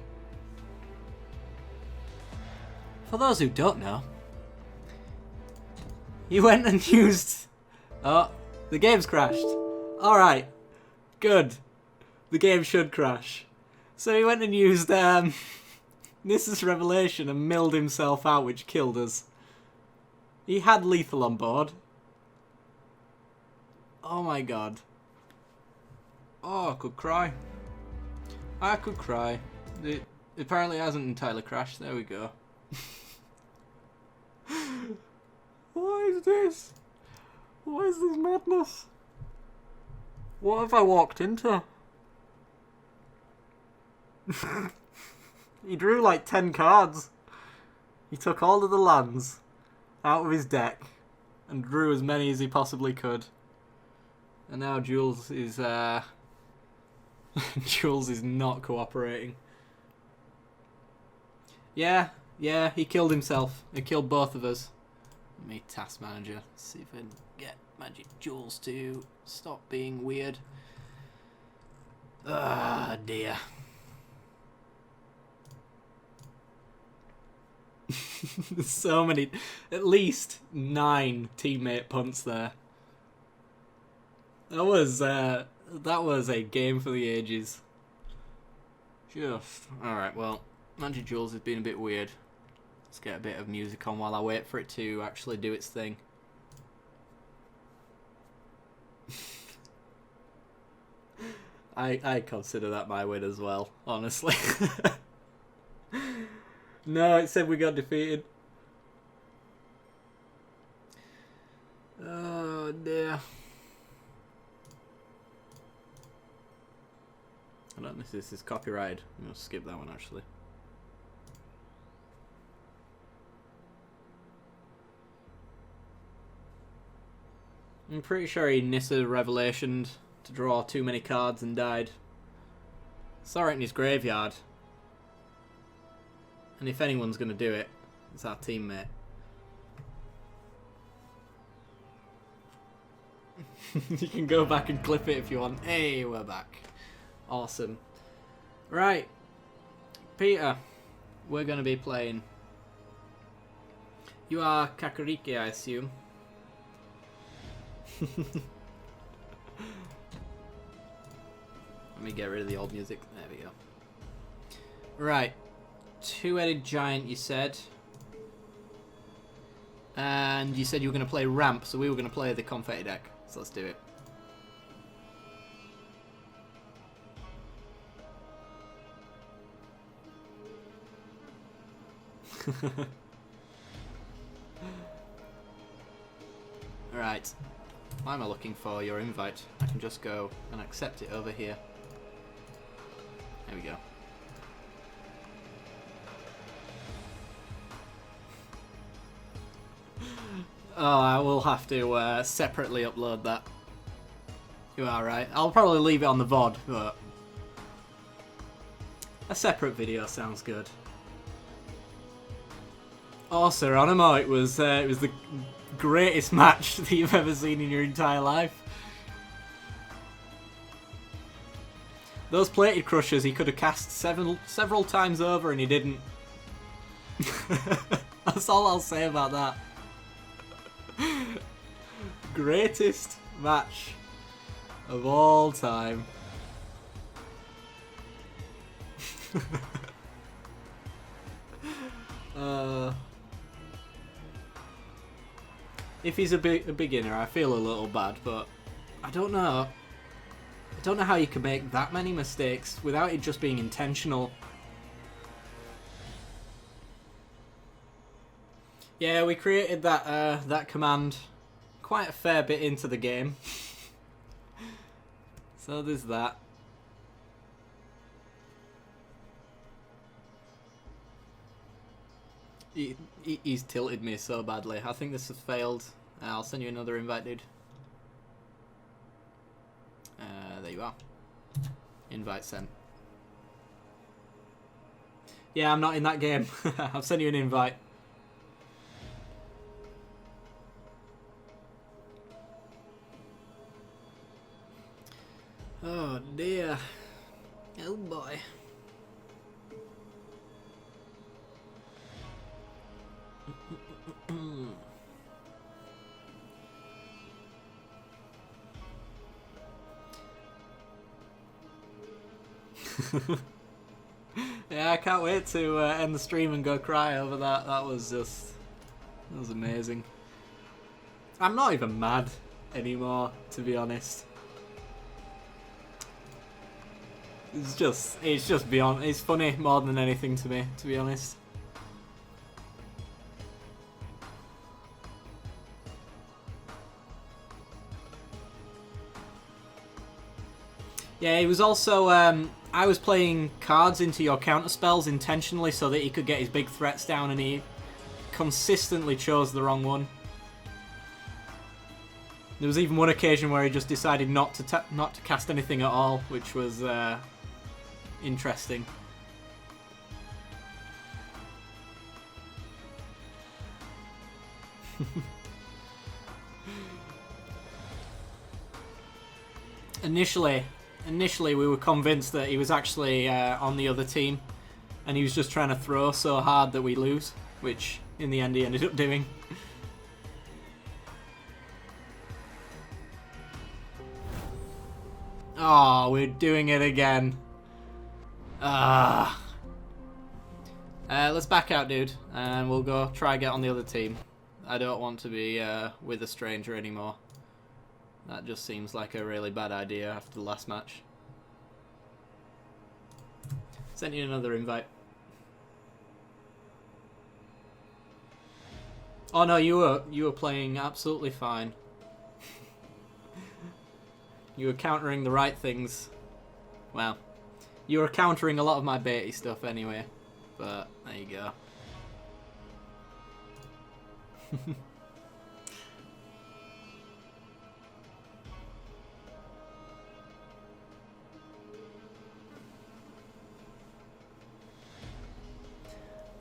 For those who don't know, he went and used... Oh, the game's crashed. Alright. Good. The game should crash. So he went and used this is Revelation and milled himself out, which killed us. He had lethal on board. Oh my god. Oh, I could cry. I could cry. It apparently hasn't entirely crashed. There we go. What is this? What is this madness? What have I walked into? He drew like 10 cards. He took all of the lands out of his deck and drew as many as he possibly could. And now Duels is Jules is not cooperating. Yeah, he killed himself. He killed both of us. Let me task manager. See if I can get Magic Jules to stop being weird. Ah, dear. There's so many, at least 9 teammate punts there. That was a game for the ages. Just alright. Well, Magic Jules has been a bit weird. Let's get a bit of music on while I wait for it to actually do its thing. I consider that my win as well, honestly. No, it said we got defeated. Oh dear. I don't know if this is copyrighted. I'm going to skip that one actually. I'm pretty sure he Nissa Revelationed to draw too many cards and died. Saw it in his graveyard. And if anyone's going to do it, it's our teammate. You can go back and clip it if you want. Hey, we're back. Awesome. Right. Peter, we're going to be playing. You are Kakariki, I assume. Let me get rid of the old music. There we go. Right. 2-headed giant, you said. And you said you were going to play ramp, so we were going to play the confetti deck. So let's do it. Right. Why am I looking for your invite? I can just go and accept it over here. There we go. Oh, I will have to separately upload that. You are right. I'll probably leave it on the VOD, but a separate video sounds good. Oh, Seronimo, it was the greatest match that you've ever seen in your entire life. Those plated crushers he could have cast several times over and he didn't. That's all I'll say about that. Greatest match of all time. If he's a beginner, I feel a little bad, but I don't know. I don't know how you can make that many mistakes without it just being intentional. Yeah, we created that that command quite a fair bit into the game. So there's that. He's tilted me so badly. I think this has failed. I'll send you another invite, dude. There you are. Invite sent. Yeah, I'm not in that game. I've sent you an invite. Oh dear. Oh boy. Yeah, I can't wait to end the stream and go cry over that. That was amazing. I'm not even mad anymore, to be honest. It's just beyond. It's funny more than anything to me, to be honest. Yeah, he was also. I was playing cards into your counter spells intentionally so that he could get his big threats down, and he consistently chose the wrong one. There was even one occasion where he just decided not to cast anything at all, which was interesting. Initially, we were convinced that he was actually on the other team, and he was just trying to throw so hard that we lose, which in the end he ended up doing. Oh, we're doing it again. Let's back out, dude, and we'll go try get on the other team. I don't want to be with a stranger anymore. That just seems like a really bad idea after the last match. Sent you another invite. Oh no, you were playing absolutely fine. You were countering the right things. Well, you were countering a lot of my baity stuff anyway. But there you go.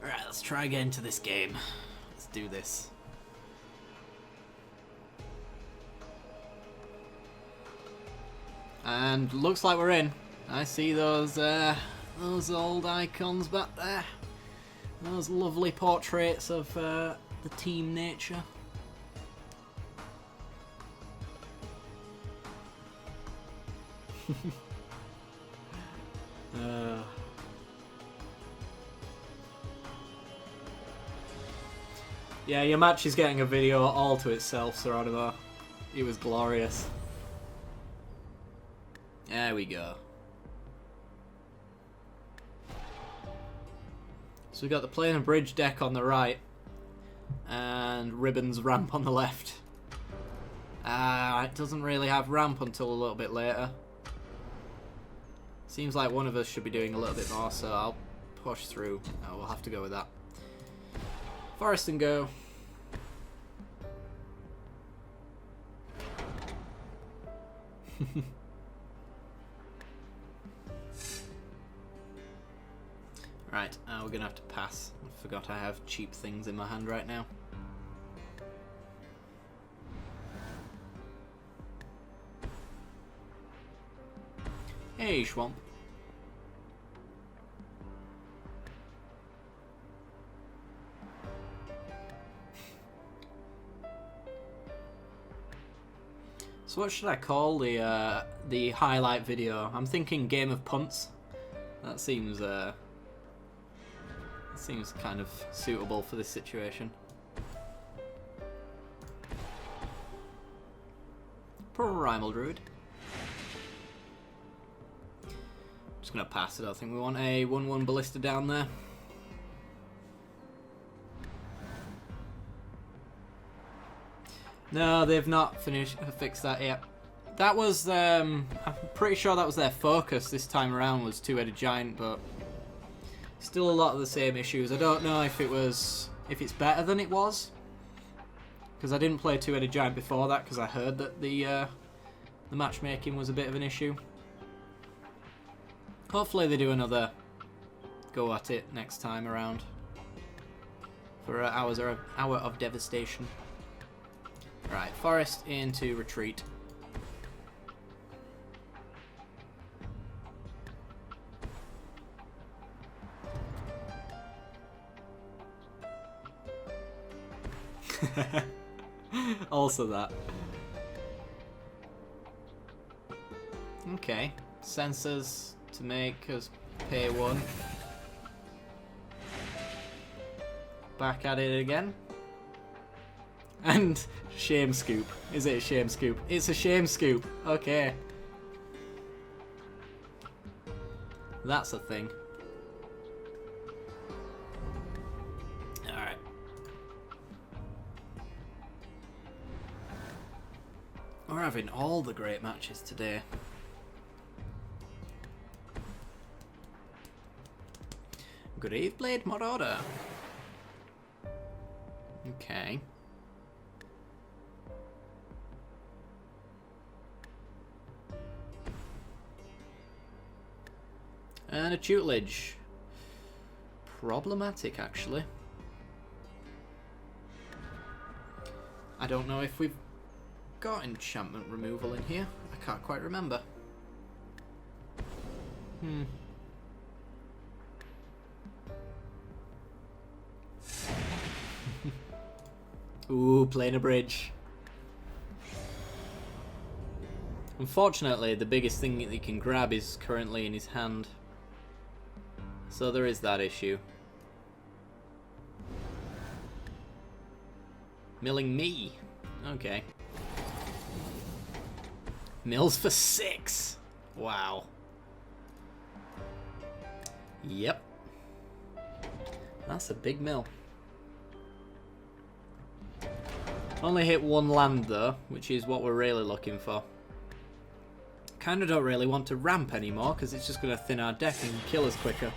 Alright, let's try again into this game. Let's do this. And looks like we're in. I see those old icons back there. Those lovely portraits of the team nature. Yeah, your match is getting a video all to itself, Seronimo. It was glorious. There we go. So we got the plane and bridge deck on the right, and Ribbon's ramp on the left. It doesn't really have ramp until a little bit later. Seems like one of us should be doing a little bit more, so I'll push through. Oh, we'll have to go with that. Forest and go. Right, we're gonna have to pass. I forgot I have cheap things in my hand right now. Hey, Schwamp. So what should I call the highlight video? I'm thinking Game of Punts. That seems kind of suitable for this situation. Primal Druid. Just gonna pass it. I don't think we want a 1/1 ballista down there. No, they've not fixed that yet. That was, I'm pretty sure that was their focus this time around, was two-headed giant, but still a lot of the same issues. I don't know if it's better than it was, because I didn't play two-headed giant before that, because I heard that the matchmaking was a bit of an issue. Hopefully they do another go at it next time around for an hour of devastation. Right, forest into retreat. Also that. Okay, sensors to make us pay 1. Back at it again. And shame scoop. Is it a shame scoop? It's a shame scoop. Okay. That's a thing. Alright. We're having all the great matches today. Grave Blade Marauder. Okay. And a tutelage. Problematic, actually. I don't know if we've got enchantment removal in here. I can't quite remember. Ooh, playing a bridge. Unfortunately, the biggest thing that he can grab is currently in his hand. So there is that issue. Milling me. Okay. Mills for 6. Wow. Yep. That's a big mill. Only hit 1 land though, which is what we're really looking for. Kinda don't really want to ramp anymore, because it's just going to thin our deck and kill us quicker.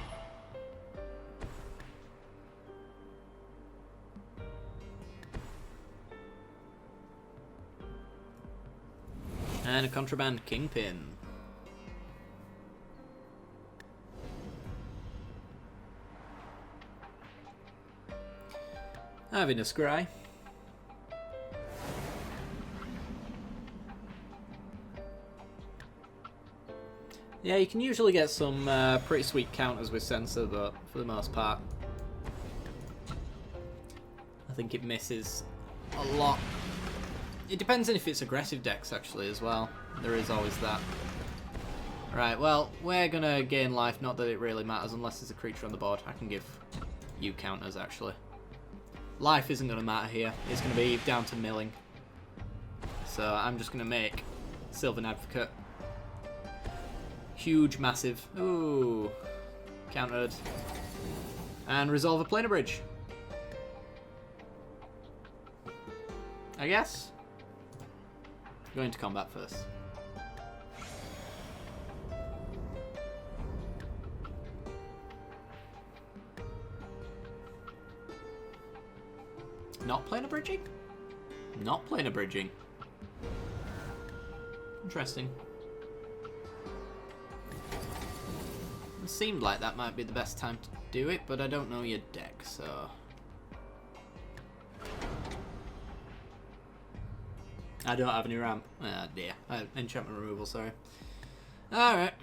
And a contraband kingpin. Having a scry. Yeah, you can usually get some pretty sweet counters with Sensor, but for the most part, I think it misses a lot. It depends on if it's aggressive decks, actually, as well. There is always that. Right, well, we're going to gain life, not that it really matters, unless there's a creature on the board. I can give you counters, actually. Life isn't going to matter here. It's going to be down to milling. So I'm just going to make Sylvan Advocate. Huge, massive. Ooh. Countered. And resolve a planar bridge. I guess. Going to combat first. Not planar bridging? Not planar bridging. Interesting. It seemed like that might be the best time to do it, but I don't know your deck, so... I don't have any ramp. Ah, dear. Enchantment removal, sorry. Alright.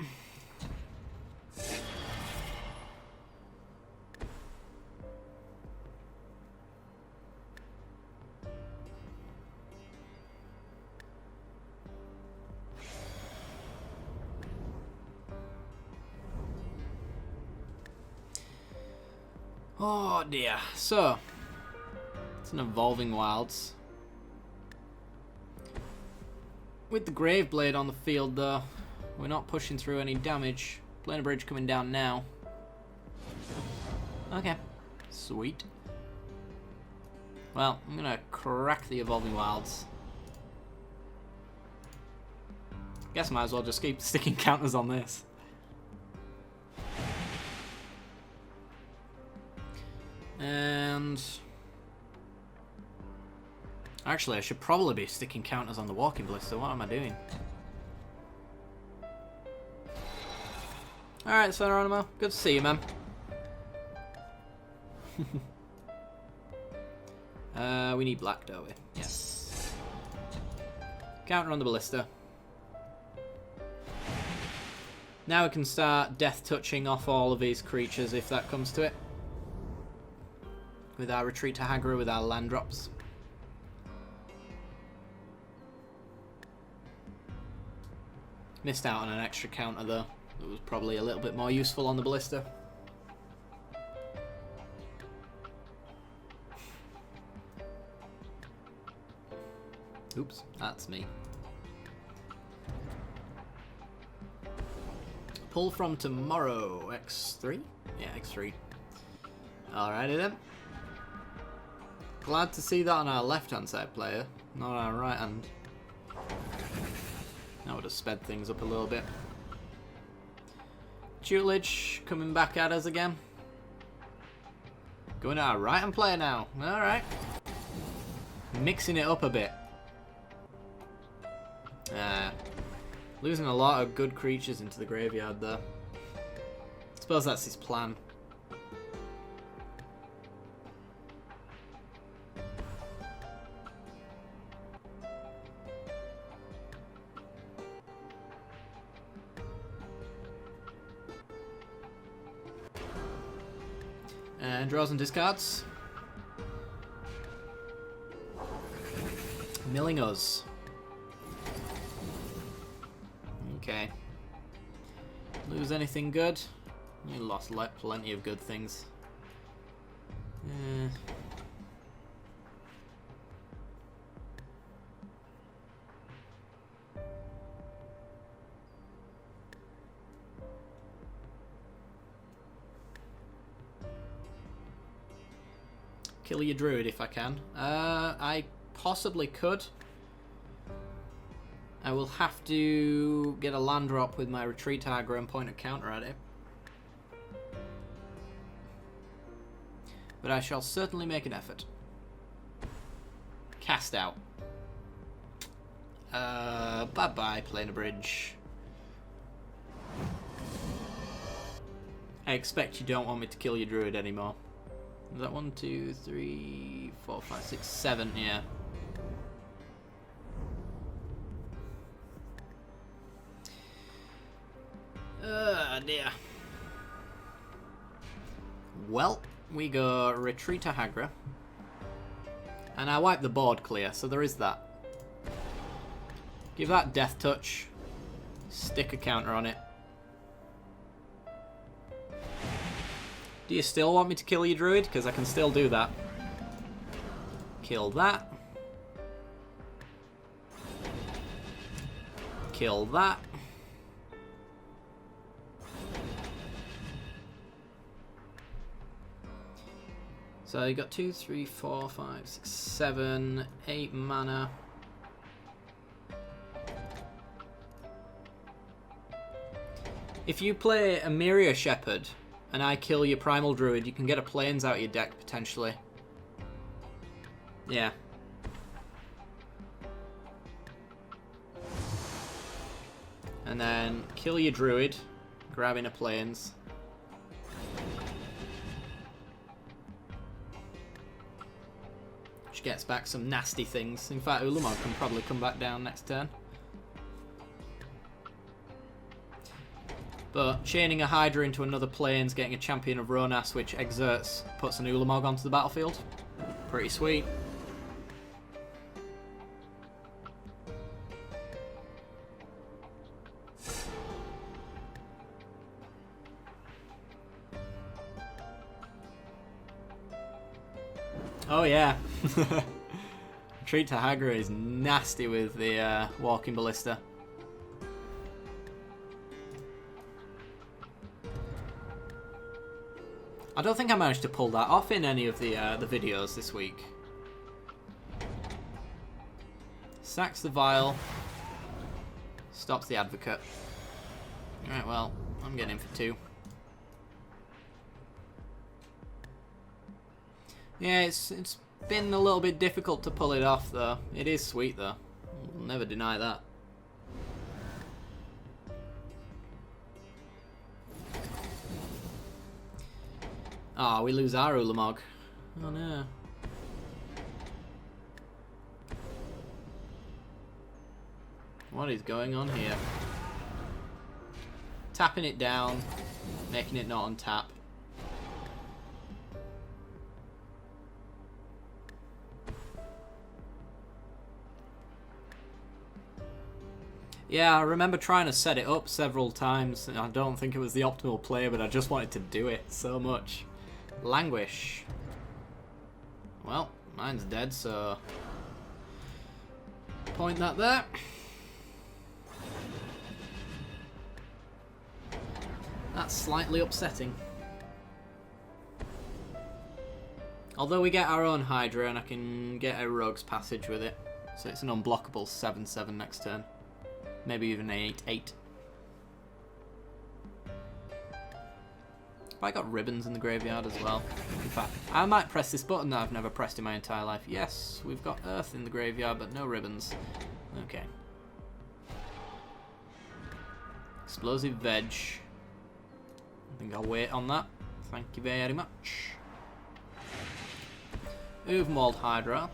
Oh dear. So, it's an Evolving Wilds. With the Graveblade on the field though, we're not pushing through any damage. Planar Bridge coming down now. Okay. Sweet. Well, I'm gonna crack the Evolving Wilds. Guess I might as well just keep sticking counters on this. And... actually, I should probably be sticking counters on the Walking Ballista. What am I doing? Alright, Sonoronimal. Good to see you, man. We need black, don't we? Yes. Counter on the Ballista. Now we can start death touching off all of these creatures if that comes to it. With our Retreat to Hagra, with our land drops. Missed out on an extra counter though. It was probably a little bit more useful on the Ballista. Oops, that's me. Pull from tomorrow. X3? Yeah, X3. Alrighty then. Glad to see that on our left-hand side player, not on our right-hand. That would have sped things up a little bit. Tutelage coming back at us again. Going to our right-hand player now. Alright. Mixing it up a bit. Losing a lot of good creatures into the graveyard though. I suppose that's his plan. And draws and discards. Milling us. Okay. Lose anything good? We lost plenty of good things. Kill your druid if I can. I possibly could. I will have to get a land drop with my Retreat Hagra and point a counter at it. But I shall certainly make an effort. Cast out. Bye-bye, Planar Bridge. I expect you don't want me to kill your druid anymore. Is that 1, 2, 3, 4, 5, 6, 7? Yeah. Dear. Well, we go Retreat to Hagra. And I wipe the board clear, so there is that. Give that Death Touch. Stick a counter on it. Do you still want me to kill your druid? Because I can still do that. Kill that. Kill that. So you got 2, 3, 4, 5, 6, 7, 8 mana. If you play a Myria Shepherd and I kill your Primal Druid, you can get a Plains out of your deck potentially. Yeah. And then kill your Druid, grabbing a Plains. Which gets back some nasty things. In fact, Ulamog can probably come back down next turn. But chaining a Hydra into another Plains, getting a Champion of Ronas, which exerts, puts an Ulamog onto the battlefield. Pretty sweet. Oh yeah. Retreat to Hagra is nasty with the Walking Ballista. I don't think I managed to pull that off in any of the videos this week. Sacks the Vial. Stops the Advocate. Alright, well, I'm getting in for 2. Yeah, it's been a little bit difficult to pull it off, though. It is sweet, though. I'll never deny that. Ah, we lose our Ulamog. Oh no. What is going on here? Tapping it down, making it not on tap. Yeah, I remember trying to set it up several times, and I don't think it was the optimal play, but I just wanted to do it so much. Languish. Well, mine's dead, so point that there. That's slightly upsetting. Although we get our own Hydra, and I can get a Rogue's Passage with it, so it's an unblockable 7/7 next turn. Maybe even an 8/8. I got ribbons in the graveyard as well. In fact, I might press this button that I've never pressed in my entire life. Yes, we've got earth in the graveyard, but no ribbons. Okay. Explosive Veg. I think I'll wait on that. Thank you very much. Oovmauled Hydra.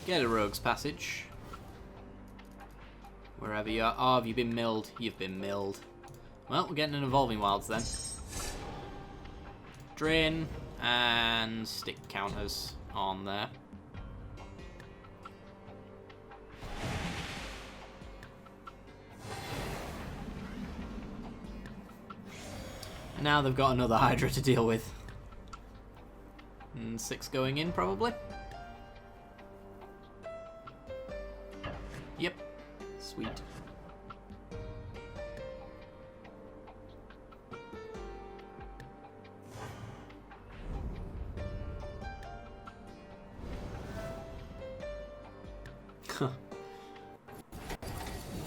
Get a Rogue's Passage. Wherever you are. Oh, have you been milled? You've been milled. Well, we're getting an Evolving Wilds then. Drain and stick counters on there. And now they've got another Hydra to deal with. And 6 going in, probably. Yep. Sweet.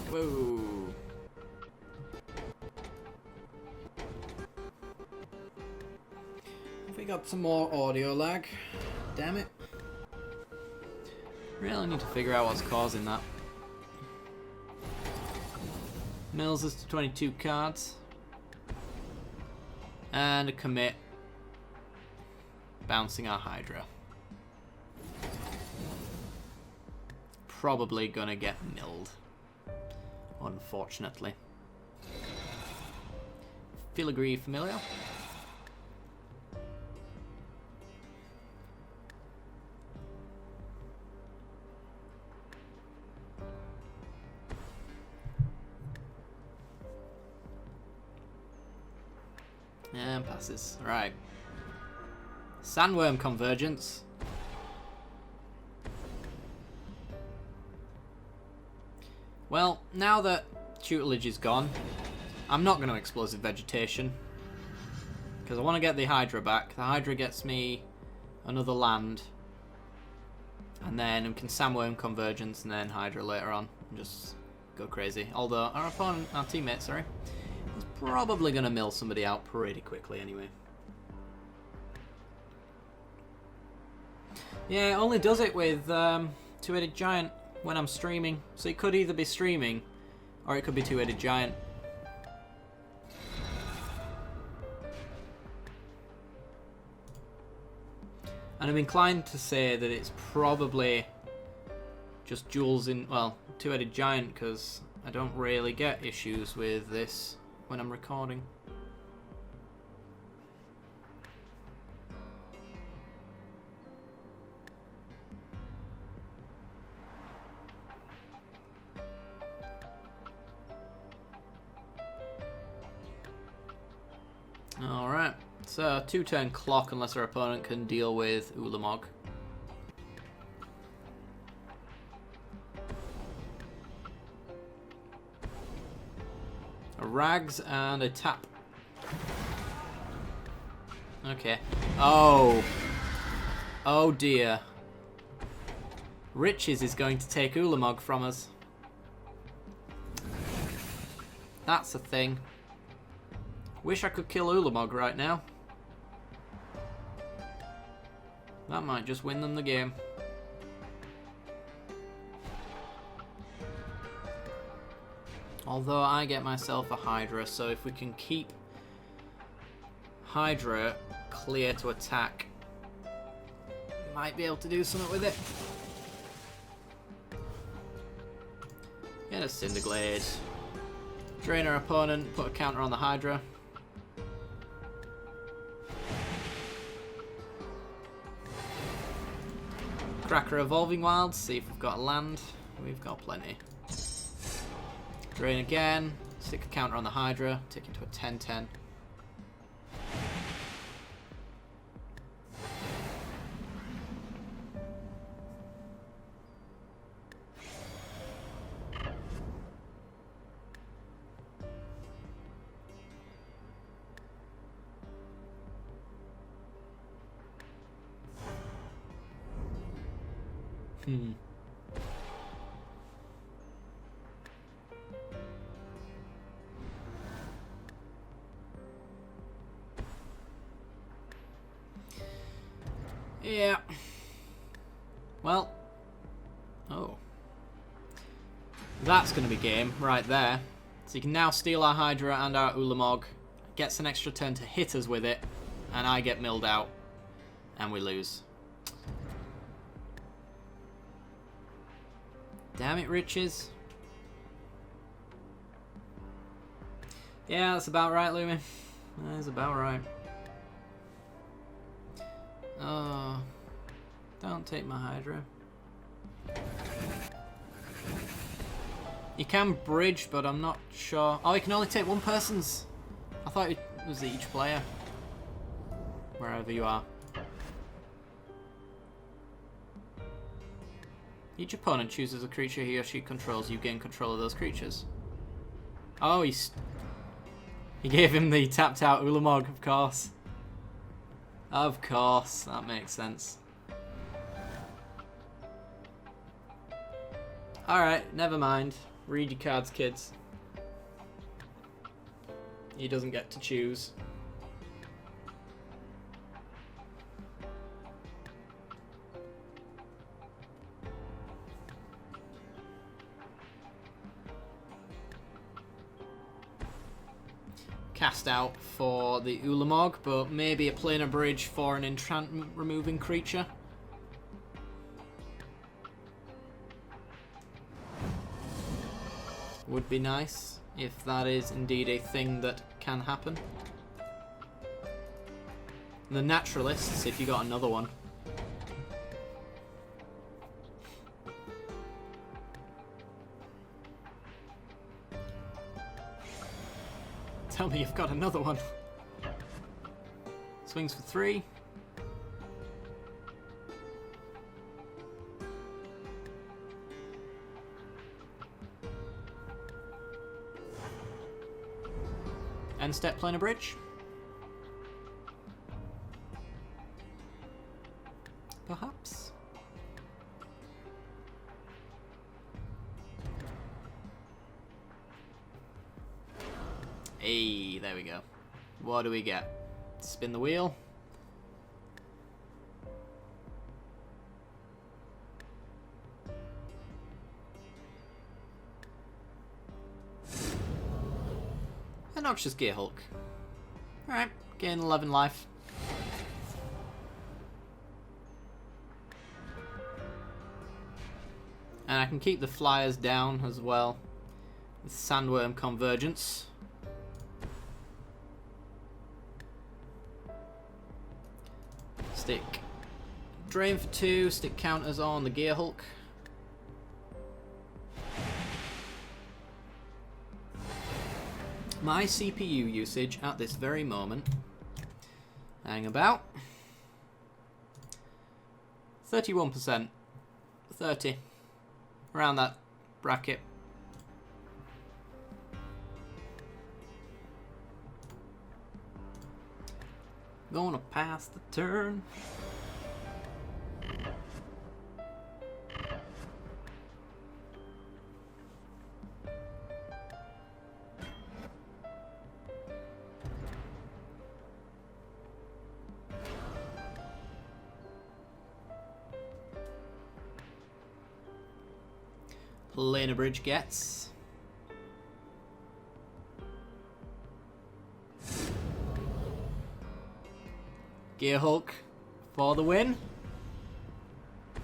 Whoa. We got some more audio lag. Damn it. Really need to figure out what's causing that. Mills us to 22 cards. And a commit. Bouncing our Hydra. Probably gonna get milled. Unfortunately. Filigree Familiar. And passes. Right. Sandworm convergence. Well, now that tutelage is gone, I'm not going to explosive vegetation. Because I want to get the Hydra back. The Hydra gets me another land. And then we can Sandworm convergence and then Hydra later on. And just go crazy. Although our opponent, our teammate, sorry, is probably going to mill somebody out pretty quickly anyway. Yeah, it only does it with Two-Headed Giant when I'm streaming. So it could either be streaming or it could be Two-Headed Giant. And I'm inclined to say that it's probably just Duels in, well, Two-Headed Giant, because I don't really get issues with this when I'm recording. Alright, so 2-turn clock unless our opponent can deal with Ulamog. A Rags and a tap. Okay. Oh. Oh dear. Riches is going to take Ulamog from us. That's a thing. Wish I could kill Ulamog right now. That might just win them the game. Although I get myself a Hydra, so if we can keep Hydra clear to attack, might be able to do something with it. Get a Cinderglade. Drain our opponent, put a counter on the Hydra. Cracker Evolving Wilds, see if we've got a land. We've got plenty. Drain again, stick a counter on the Hydra, take it to a 10-10. Yeah. Well. Oh. That's going to be game right there. So you can now steal our Hydra and our Ulamog. Gets an extra turn to hit us with it. And I get milled out. And we lose. Damn it, Riches. Yeah, that's about right, Lumi. That's about right. Oh, don't take my Hydra. You can bridge, but I'm not sure. Oh, you can only take one person's. I thought it was each player. Wherever you are. Each opponent chooses a creature he or she controls. You gain control of those creatures. Oh, he gave him the tapped out Ulamog, of course. Of course, that makes sense. Alright, never mind. Read your cards, kids. He doesn't get to choose. Cast out for the Ulamog, but maybe a planar bridge for an enchantment removing creature. Would be nice if that is indeed a thing that can happen. The Naturalists, if you got another one. Tell me you've got another one. Swings for 3. End step playing a bridge. Perhaps. Hey, there we go. What do we get? Spin the wheel. A noxious Gear Hulk. Alright, gain 11 life. And I can keep the flyers down as well with Sandworm Convergence. Stick Drain for 2, stick counters on the Gear Hulk. My CPU usage at this very moment, hang about 31%, 30, around that bracket. Gonna pass the turn. Lena Bridge gets. Gear Hulk for the win.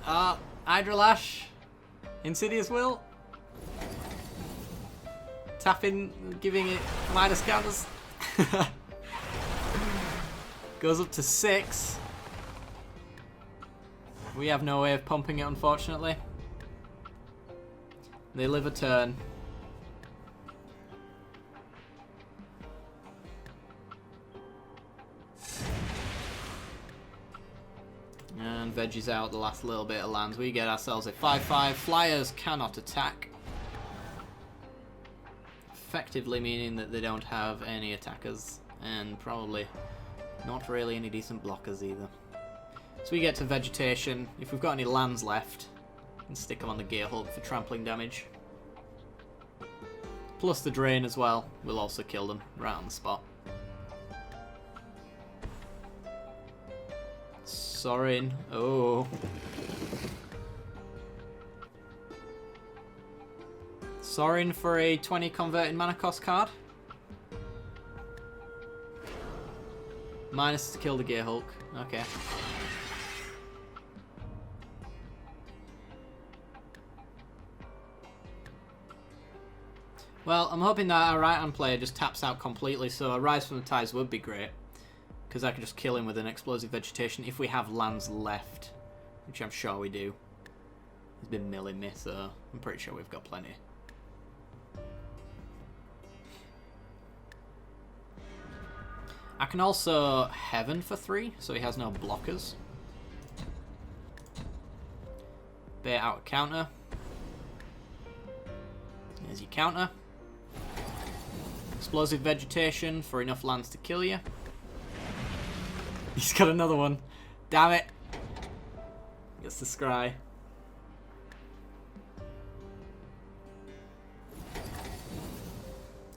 Hydra Lash. Insidious Will. Tapping, giving it minus counters. Goes up to 6. We have no way of pumping it, unfortunately. They live a turn. And veggies out the last little bit of lands. We get ourselves a 5/5. Flyers cannot attack. Effectively meaning that they don't have any attackers. And probably not really any decent blockers either. So we get to vegetation. If we've got any lands left, and stick them on the Gear Hulk for trampling damage. Plus the drain as well will also kill them right on the spot. Sorin. Oh. Sorin for a 20 converted mana cost card. Minus to kill the Gear Hulk. Okay. Well, I'm hoping that our right-hand player just taps out completely, so a Rise from the Tides would be great. Because I could just kill him with an Explosive Vegetation if we have lands left. Which I'm sure we do. He's been milling me, so I'm pretty sure we've got plenty. I can also Heaven for 3, so he has no blockers. Bait out a counter. There's your counter. Explosive Vegetation for enough lands to kill you. He's got another one. Damn it. Gets the scry.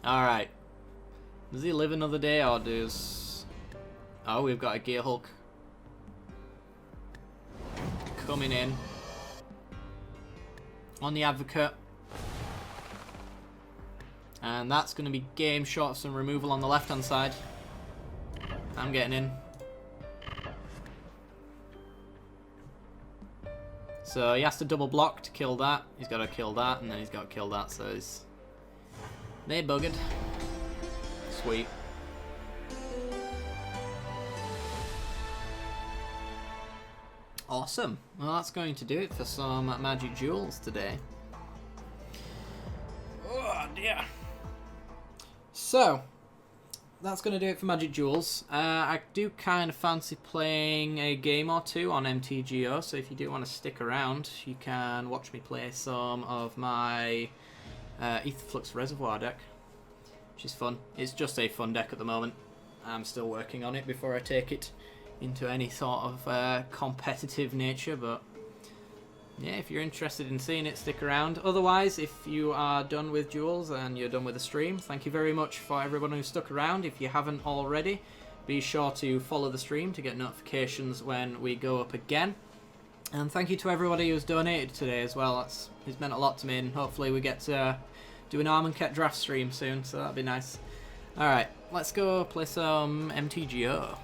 Alright. Does he live another day or does... Oh, we've got a Gear Hulk coming in. On the Advocate. And that's going to be game short of some removal on the left-hand side. I'm getting in. So he has to double block to kill that. He's got to kill that, and then he's got to kill that. So he's... They buggered. Sweet. Awesome. Well, that's going to do it for some Magic Duels today. Oh, dear. So, that's going to do it for Magic Duels. I do kind of fancy playing a game or two on MTGO, so if you do want to stick around, you can watch me play some of my Aetherflux Reservoir deck, which is fun. It's just a fun deck at the moment. I'm still working on it before I take it into any sort of competitive nature, but yeah, if you're interested in seeing it, stick around. Otherwise, if you are done with Duels and you're done with the stream, thank you very much for everyone who stuck around. If you haven't already, be sure to follow the stream to get notifications when we go up again. And thank you to everybody who's donated today as well. It's meant a lot to me, and hopefully we get to do an Armancet draft stream soon, so that'd be nice. Alright, let's go play some MTGO.